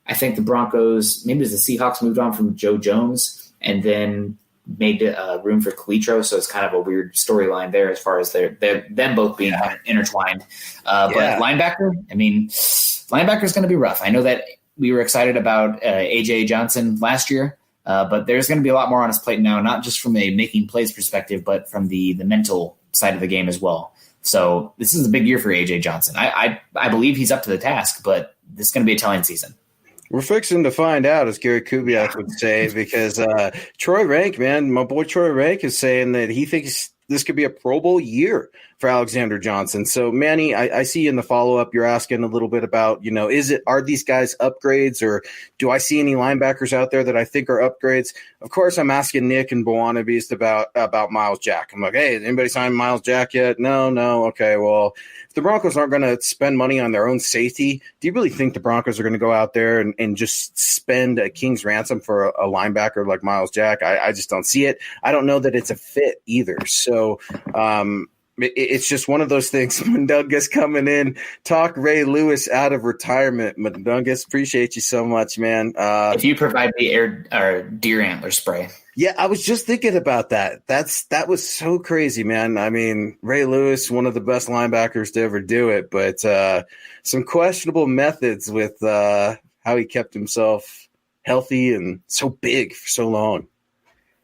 I think the Broncos, maybe it was the Seahawks, moved on from Joe Jones and then made room for Calitro. So it's kind of a weird storyline there as far as them both being intertwined. But linebacker, I mean, linebacker is going to be rough. I know that we were excited about A.J. Johnson last year, but there's going to be a lot more on his plate now, not just from a making plays perspective, but from the mental side of the game as well. So this is a big year for A.J. Johnson. I believe he's up to the task, but this is going to be a telling season. We're fixing to find out, as Gary Kubiak would say, because Troy Rank, man, my boy Troy Rank is saying that he thinks this could be a Pro Bowl year for Alexander Johnson. So, Manny, I see in the follow-up you're asking a little bit about, are these guys upgrades, or do I see any linebackers out there that I think are upgrades? Of course, I'm asking Nick and Bowana Beast about Miles Jack. I'm like, hey, has anybody signed Miles Jack yet? No. Okay, well, if the Broncos aren't going to spend money on their own safety, do you really think the Broncos are going to go out there and just spend a king's ransom for a linebacker like Miles Jack? I just don't see it. I don't know that it's a fit either. So, it's just one of those things. Mundungus coming in, talk Ray Lewis out of retirement. Mundungus, appreciate you so much, man. If you provide the deer antler spray. Yeah, I was just thinking about that. That was so crazy, man. I mean, Ray Lewis, one of the best linebackers to ever do it, but some questionable methods with how he kept himself healthy and so big for so long.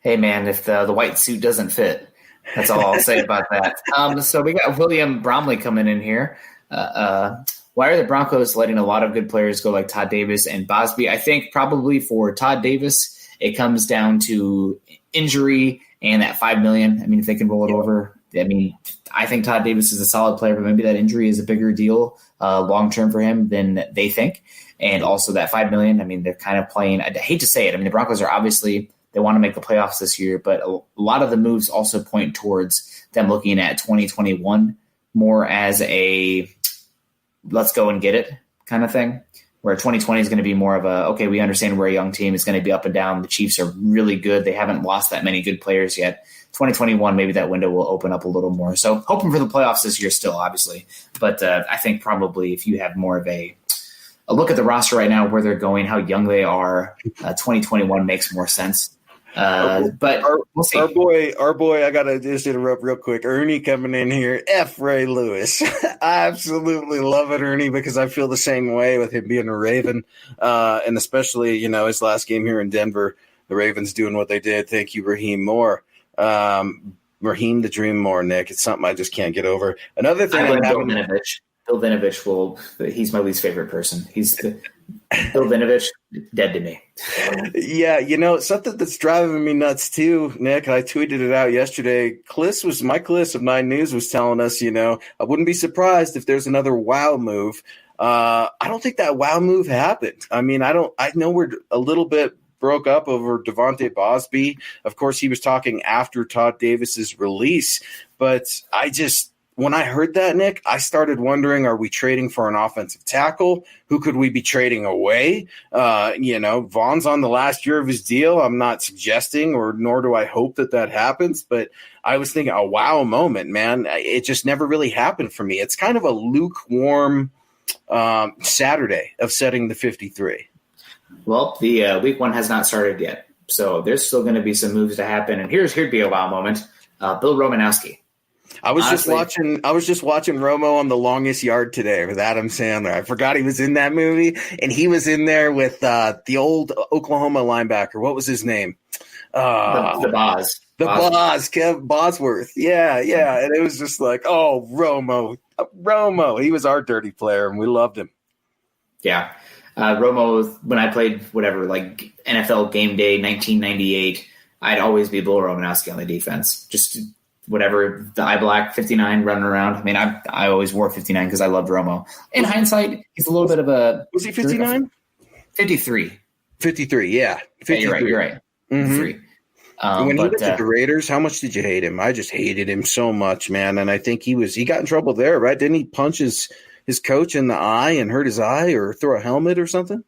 Hey, man, if the white suit doesn't fit, that's all I'll say about that. So we got William Bromley coming in here. Why are the Broncos letting a lot of good players go like Todd Davis and Bosby? I think probably for Todd Davis, it comes down to injury and that $5 million. I mean, if they can roll it over, I mean, I think Todd Davis is a solid player, but maybe that injury is a bigger deal long-term for him than they think. And also that $5 million, I mean, they're kind of playing – I hate to say it. I mean, the Broncos are obviously – they want to make the playoffs this year, but a lot of the moves also point towards them looking at 2021 more as a let's go and get it kind of thing, where 2020 is going to be more of a, okay, we understand we're a young team. It's going to be up and down. The Chiefs are really good. They haven't lost that many good players yet. 2021, maybe that window will open up a little more. So hoping for the playoffs this year still, obviously. But I think probably if you have more of a look at the roster right now, where they're going, how young they are, 2021 makes more sense. But we'll see. Our boy, I gotta just interrupt real quick. Ernie coming in here. F Ray Lewis. I absolutely love it, Ernie, because I feel the same way with him being a Raven. And especially, his last game here in Denver, the Ravens doing what they did. Thank you, Raheem Moore. Raheem the Dream Moore, Nick. It's something I just can't get over. Another thing Bill Vinovich he's my least favorite person. Bill Vinovich, dead to me. Yeah, something that's driving me nuts too, Nick, and I tweeted it out yesterday. Mike Kliss of 9 News was telling us, I wouldn't be surprised if there's another wow move. I don't think that wow move happened. I mean, I know we're a little bit broke up over Devonte Bosby. Of course, he was talking after Todd Davis's release, but when I heard that, Nick, I started wondering, are we trading for an offensive tackle? Who could we be trading away? Vaughn's on the last year of his deal. I'm not suggesting, nor do I hope that happens, but I was thinking a wow moment, man. It just never really happened for me. It's kind of a lukewarm Saturday of setting the 53. Well, the week 1 has not started yet, so there's still going to be some moves to happen. And here'd be a wow moment. Bill Romanowski. I was just watching Romo on The Longest Yard today with Adam Sandler. I forgot he was in that movie, and he was in there with the old Oklahoma linebacker. What was his name? The Boz. Kev Bosworth. Yeah. And it was just like, oh, Romo. He was our dirty player, and we loved him. Yeah. Romo, when I played like NFL Game Day 1998, I'd always be Bill Romanowski on the defense. Just whatever, the eye black 59 running around. I mean, I always wore 59 because I loved Romo. In hindsight, he's a little bit of a... Was he 59? 53. 53, yeah. 53. Yeah, you're right. Mm-hmm. 53. When he went to the Raiders, how much did you hate him? I just hated him so much, man. And I think he got in trouble there, right? Didn't he punch his coach in the eye and hurt his eye or throw a helmet or something?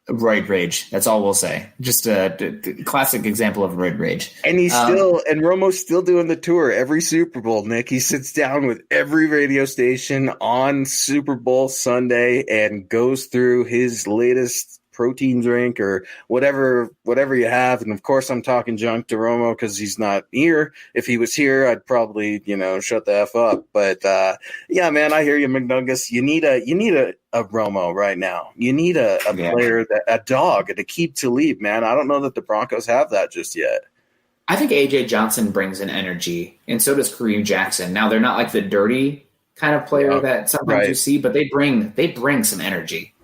Roid rage. That's all we'll say. Just a classic example of roid rage. And he's Romo's still doing the tour every Super Bowl, Nick. He sits down with every radio station on Super Bowl Sunday and goes through his latest protein drink or whatever you have. And of course, I'm talking junk to Romo because he's not here. If he was here, I'd probably, shut the F up. But yeah, man, I hear you, McNuggets. You need a Romo right now. You need a player, a dog to keep to lead, man. I don't know that the Broncos have that just yet. I think A.J. Johnson brings an energy, and so does Kareem Jackson. Now, they're not like the dirty kind of player that sometimes you see, but they bring some energy.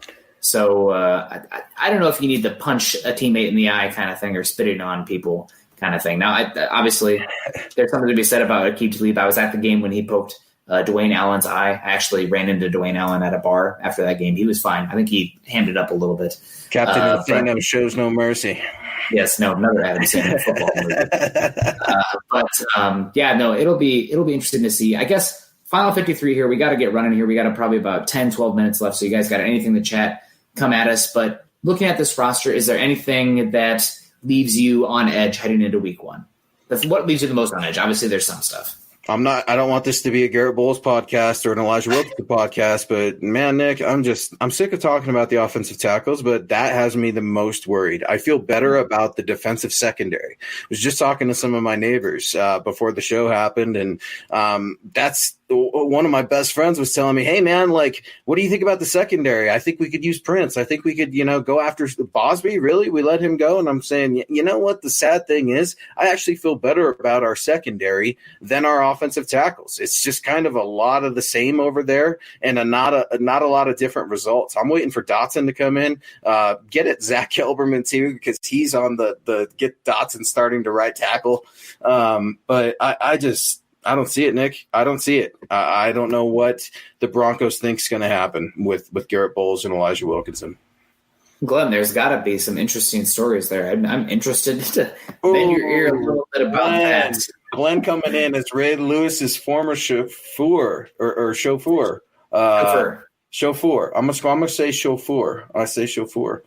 So I don't know if you need to punch a teammate in the eye kind of thing or spit it on people kind of thing. Now, obviously, there's something to be said about Aqib Talib. I was at the game when he poked Dwayne Allen's eye. I actually ran into Dwayne Allen at a bar after that game. He was fine. I think he hammed it up a little bit. Captain Insano shows no mercy. Yes, no, never haven't seen a football movie. It'll be interesting to see. I guess final 53 here. We got to get running here. We got probably about 10, 12 minutes left. So you guys got anything to chat, come at us. But looking at this roster, is there anything that leaves you on edge heading into week one? What leaves you the most on edge? Obviously, there's some stuff. I don't want this to be a Garrett Bowles podcast or an Elijah Wilkins podcast, but man, Nick, I'm sick of talking about the offensive tackles, but that has me the most worried. I feel better about the defensive secondary. I was just talking to some of my neighbors before the show happened, and that's one of my best friends was telling me, hey, man, like, what do you think about the secondary? I think we could use Prince. I think we could, go after Bosby. Really? We let him go? And I'm saying, you know what? The sad thing is I actually feel better about our secondary than our offensive tackles. It's just kind of a lot of the same over there and not a lot of different results. I'm waiting for Dotson to come in, get at Zach Kelberman too, because he's on the get Dotson starting to right tackle. But I don't see it, Nick. I don't see it. I don't know what the Broncos think is going to happen with Garrett Bowles and Elijah Wilkinson. Glenn, there's got to be some interesting stories there. I'm interested to bend your ear a little bit about that. Glenn coming in as Ray Lewis's former chauffeur or chauffeur. Chauffeur. I'm gonna say chauffeur. I say chauffeur.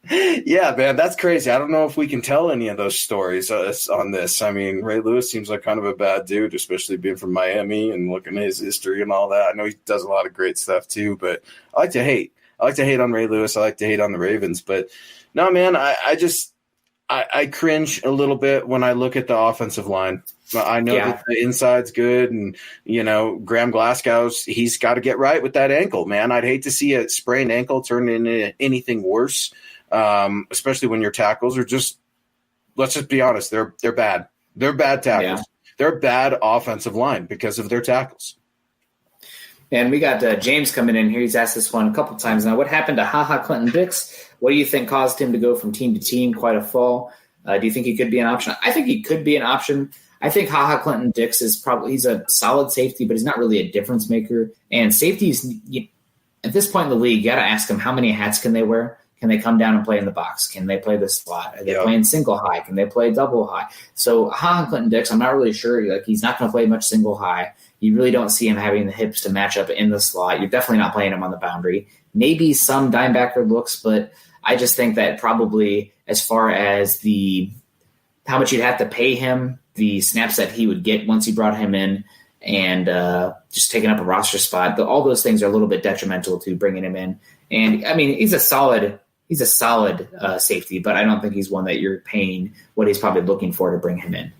Yeah, man, that's crazy. I don't know if we can tell any of those stories on this. I mean, Ray Lewis seems like kind of a bad dude, especially being from Miami and looking at his history and all that. I know he does a lot of great stuff too, but I like to hate. I like to hate on Ray Lewis. I like to hate on the Ravens. But no, man, I cringe a little bit when I look at the offensive line. I know that the inside's good, and, Graham Glasgow's, he's got to get right with that ankle, man. I'd hate to see a sprained ankle turn into anything worse. Especially when your tackles are let's just be honest, they're bad. They're bad tackles. Yeah. They're bad offensive line because of their tackles. And we got James coming in here. He's asked this one a couple times now. What happened to HaHa Clinton-Dix? What do you think caused him to go from team to team? Quite a fall. Do you think he could be an option? I think he could be an option. I think HaHa Clinton-Dix he's a solid safety, but he's not really a difference maker. And safeties, at this point in the league, you got to ask them how many hats can they wear? Can they come down and play in the box? Can they play the slot? Are they playing single high? Can they play double high? So HaHa Clinton-Dix, I'm not really sure. Like, he's not going to play much single high. You really don't see him having the hips to match up in the slot. You're definitely not playing him on the boundary. Maybe some dimebacker looks, but I just think that probably as far as how much you'd have to pay him, the snaps that he would get once you brought him in, and just taking up a roster spot, all those things are a little bit detrimental to bringing him in. And, I mean, he's a solid safety, but I don't think he's one that you're paying what he's probably looking for to bring him in.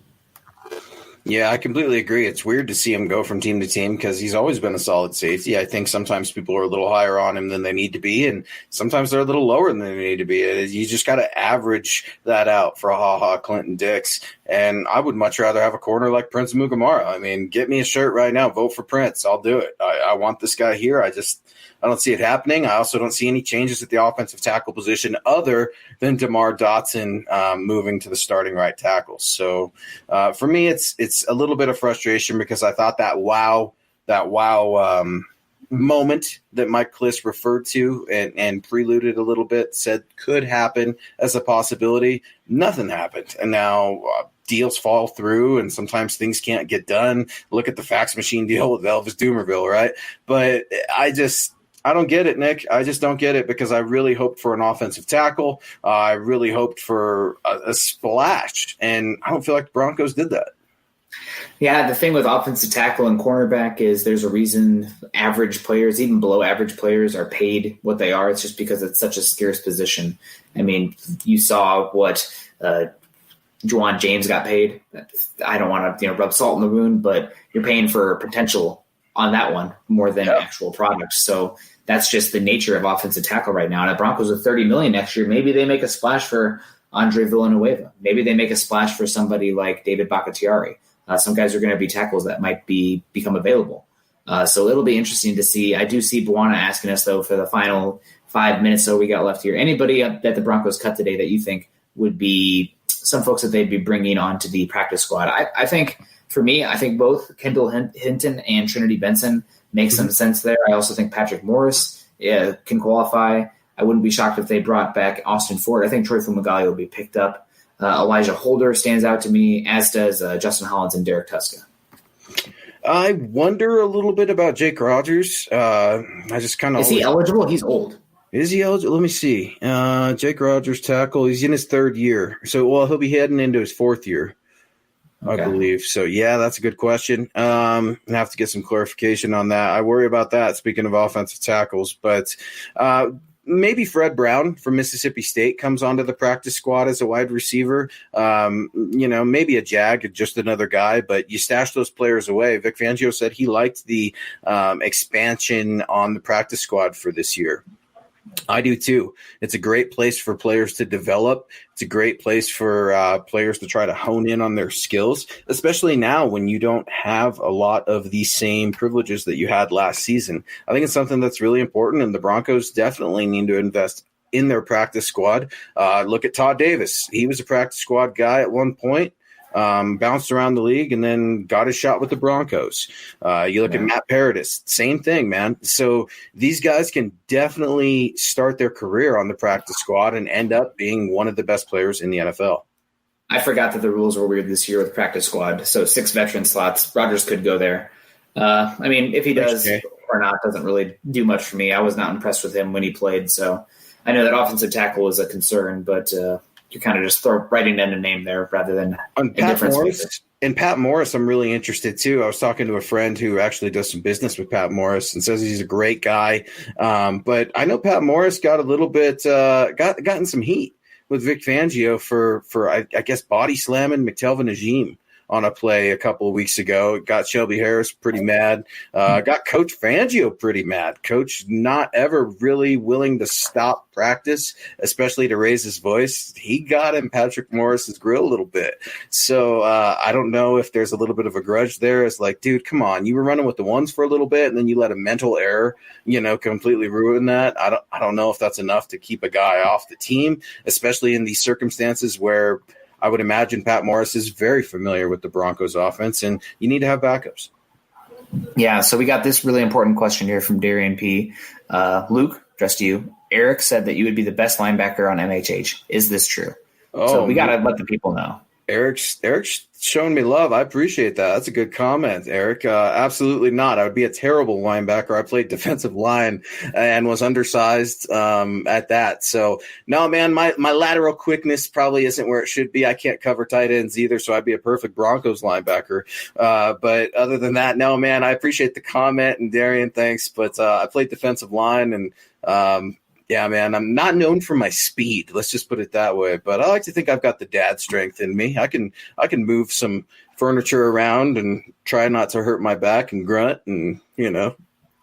Yeah, I completely agree. It's weird to see him go from team to team because he's always been a solid safety. I think sometimes people are a little higher on him than they need to be, and sometimes they're a little lower than they need to be. You just got to average that out for HaHa Clinton-Dix. And I would much rather have a corner like Prince Amukamara. I mean, get me a shirt right now. Vote for Prince. I'll do it. I want this guy here. I don't see it happening. I also don't see any changes at the offensive tackle position other than DeMar Dotson moving to the starting right tackle. So for me, it's a little bit of frustration because I thought that wow moment that Mike Kliss referred to and preluded a little bit, said could happen as a possibility. Nothing happened. And now deals fall through and sometimes things can't get done. Look at the fax machine deal with Elvis Dumervil, right? But I don't get it, Nick. I just don't get it because I really hoped for an offensive tackle. I really hoped for a splash, and I don't feel like the Broncos did that. Yeah, the thing with offensive tackle and cornerback is there's a reason average players, even below average players, are paid what they are. It's just because it's such a scarce position. I mean, you saw what Juwan James got paid. I don't want to rub salt in the wound, but you're paying for potential on that one more than actual product. So that's just the nature of offensive tackle right now. And the Broncos with $30 million next year, maybe they make a splash for Andre Villanueva. Maybe they make a splash for somebody like David Bakhtiari. Some guys are going to be tackles that might become available. So it'll be interesting to see. I do see Buwana asking us, though, for the final 5 minutes so we got left here. Anybody that the Broncos cut today that you think would be some folks that they'd be bringing on to the practice squad? I think, for me, I think both Kendall Hinton and Trinity Benson make some sense there. I also think Patrick Morris can qualify. I wouldn't be shocked if they brought back Austin Ford. I think Troy Fumagalli will be picked up. Elijah Holder stands out to me, as does Justin Hollins and Derek Tuska. I wonder a little bit about Jake Rogers. I just kind of is he eligible? He's old. Is he eligible? Let me see. Jake Rogers, tackle. He's in his third year, so he'll be heading into his fourth year, okay, I believe. So yeah, that's a good question. I have to get some clarification on that. I worry about that. Speaking of offensive tackles, but. Maybe Fred Brown from Mississippi State comes onto the practice squad as a wide receiver. Maybe a Jag, just another guy, but you stash those players away. Vic Fangio said he liked the expansion on the practice squad for this year. I do too. It's a great place for players to develop. It's a great place for players to try to hone in on their skills, especially now when you don't have a lot of the same privileges that you had last season. I think it's something that's really important, and the Broncos definitely need to invest in their practice squad. Look at Todd Davis. He was a practice squad guy at one point. Bounced around the league and then got his shot with the Broncos. You look at Matt Paradis, same thing, man. So these guys can definitely start their career on the practice squad and end up being one of the best players in the NFL. I forgot that the rules were weird this year with practice squad. So 6 veteran slots. Rogers could go there. If he does or not, doesn't really do much for me. I was not impressed with him when he played. So I know that offensive tackle is a concern, but you're kind of just writing in a name there rather than Pat Morris, I'm really interested too. I was talking to a friend who actually does some business with Pat Morris and says he's a great guy. But I know Pat Morris got a little bit gotten some heat with Vic Fangio for I guess body slamming McTelvin Najim on a play a couple of weeks ago. It got Shelby Harris pretty mad. Got Coach Fangio pretty mad. Coach not ever really willing to stop practice, especially to raise his voice. He got in Patrick Morris's grill a little bit. So I don't know if there's a little bit of a grudge there. It's like, dude, come on. You were running with the ones for a little bit, and then you let a mental error, completely ruin that. I don't know if that's enough to keep a guy off the team, especially in these circumstances where I would imagine Pat Morris is very familiar with the Broncos offense, and you need to have backups. Yeah, so we got this really important question here from Darian P. Luke, addressed to you. Eric said that you would be the best linebacker on MHH. Is this true? So we got to let the people know. Eric's showing me love. I appreciate that. That's a good comment, Eric. Absolutely not. I would be a terrible linebacker. I played defensive line and was undersized at that. So, no, man, my lateral quickness probably isn't where it should be. I can't cover tight ends either, so I'd be a perfect Broncos linebacker. But other than that, no, man, I appreciate the comment, and Darian, thanks. But I played defensive line, and yeah, man, I'm not known for my speed. Let's just put it that way. But I like to think I've got the dad strength in me. I can move some furniture around and try not to hurt my back and grunt and,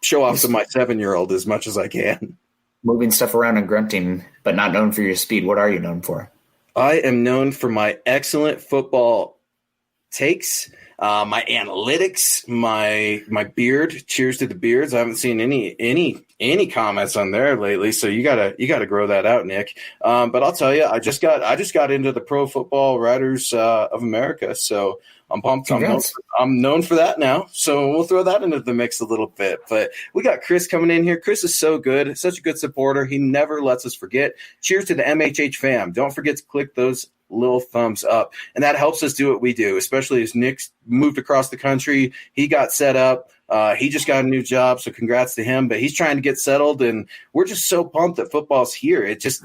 show off to my 7-year-old as much as I can. Moving stuff around and grunting, but not known for your speed. What are you known for? I am known for my excellent football takes, my analytics, my beard. Cheers to the beards. I haven't seen any comments on there lately, so you gotta grow that out, Nick. But I'll tell you, I just got into the Pro Football Writers of America, so I'm pumped. I'm known for that now, so we'll throw that into the mix a little bit. But we got Chris coming in here. Chris is so good, such a good supporter. He never lets us forget. Cheers to the MHH fam. Don't forget to click those little thumbs up, and that helps us do what we do, especially as Nick's moved across the country. He got set up. He just got a new job, so congrats to him, but he's trying to get settled, and we're just so pumped that football's here. It's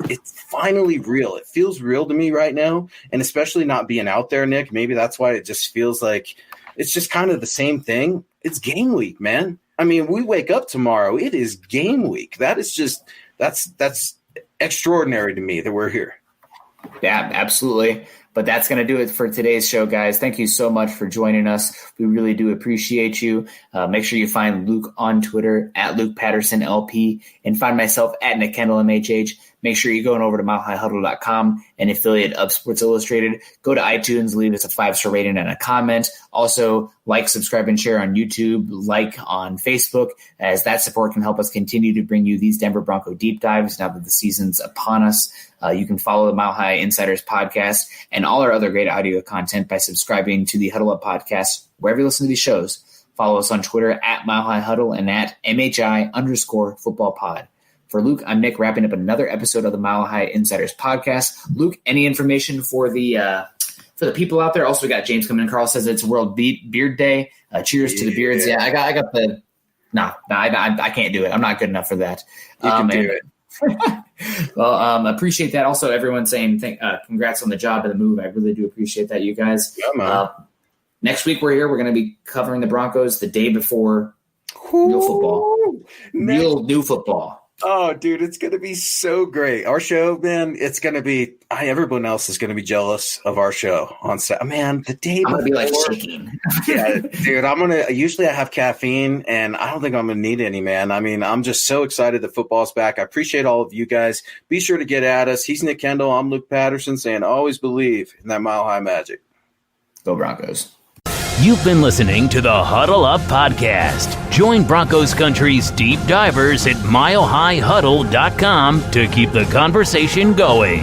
finally real. It feels real to me right now, and especially not being out there, Nick. Maybe that's why it just feels like it's just kind of the same thing. It's game week, man. I mean, we wake up tomorrow. It is game week. That is just that's extraordinary to me that we're here. Yeah, absolutely. But that's going to do it for today's show, guys. Thank you so much for joining us. We really do appreciate you. Make sure you find Luke on Twitter at Luke Patterson LP and find myself at Nick Kendell MHH. Make sure you're going over to milehighhuddle.com, an affiliate of Sports Illustrated. Go to iTunes, leave us a 5-star rating and a comment. Also, like, subscribe, and share on YouTube, like on Facebook, as that support can help us continue to bring you these Denver Bronco deep dives now that the season's upon us. You can follow the Mile High Insiders podcast and all our other great audio content by subscribing to the Huddle Up podcast wherever you listen to these shows. Follow us on Twitter at Mile High Huddle and at MHI_football pod. For Luke, I'm Nick, wrapping up another episode of the Mile High Insiders podcast. Luke, any information for the people out there? Also, we got James coming in. Carl says it's World Beard Day. Cheers to the beards. Yeah, I got the. No, I can't do it. I'm not good enough for that. You can do it. Well, appreciate that. Also, everyone saying congrats on the job and the move. I really do appreciate that, you guys. Yeah, man. Next week we're here. We're going to be covering the Broncos the day before real football, real new football. Oh, dude, it's going to be so great. Our show, man, it's going to be – everyone else is going to be jealous of our show on Saturday. Man, the day before – I'm going to be like shaking. Yeah, dude, I'm going to – usually I have caffeine, and I don't think I'm going to need any, man. I mean, I'm just so excited that football's back. I appreciate all of you guys. Be sure to get at us. He's Nick Kendell. I'm Luke Patterson saying always believe in that Mile High magic. Go Broncos. You've been listening to the Huddle Up Podcast. Join Broncos Country's deep divers at milehighhuddle.com to keep the conversation going.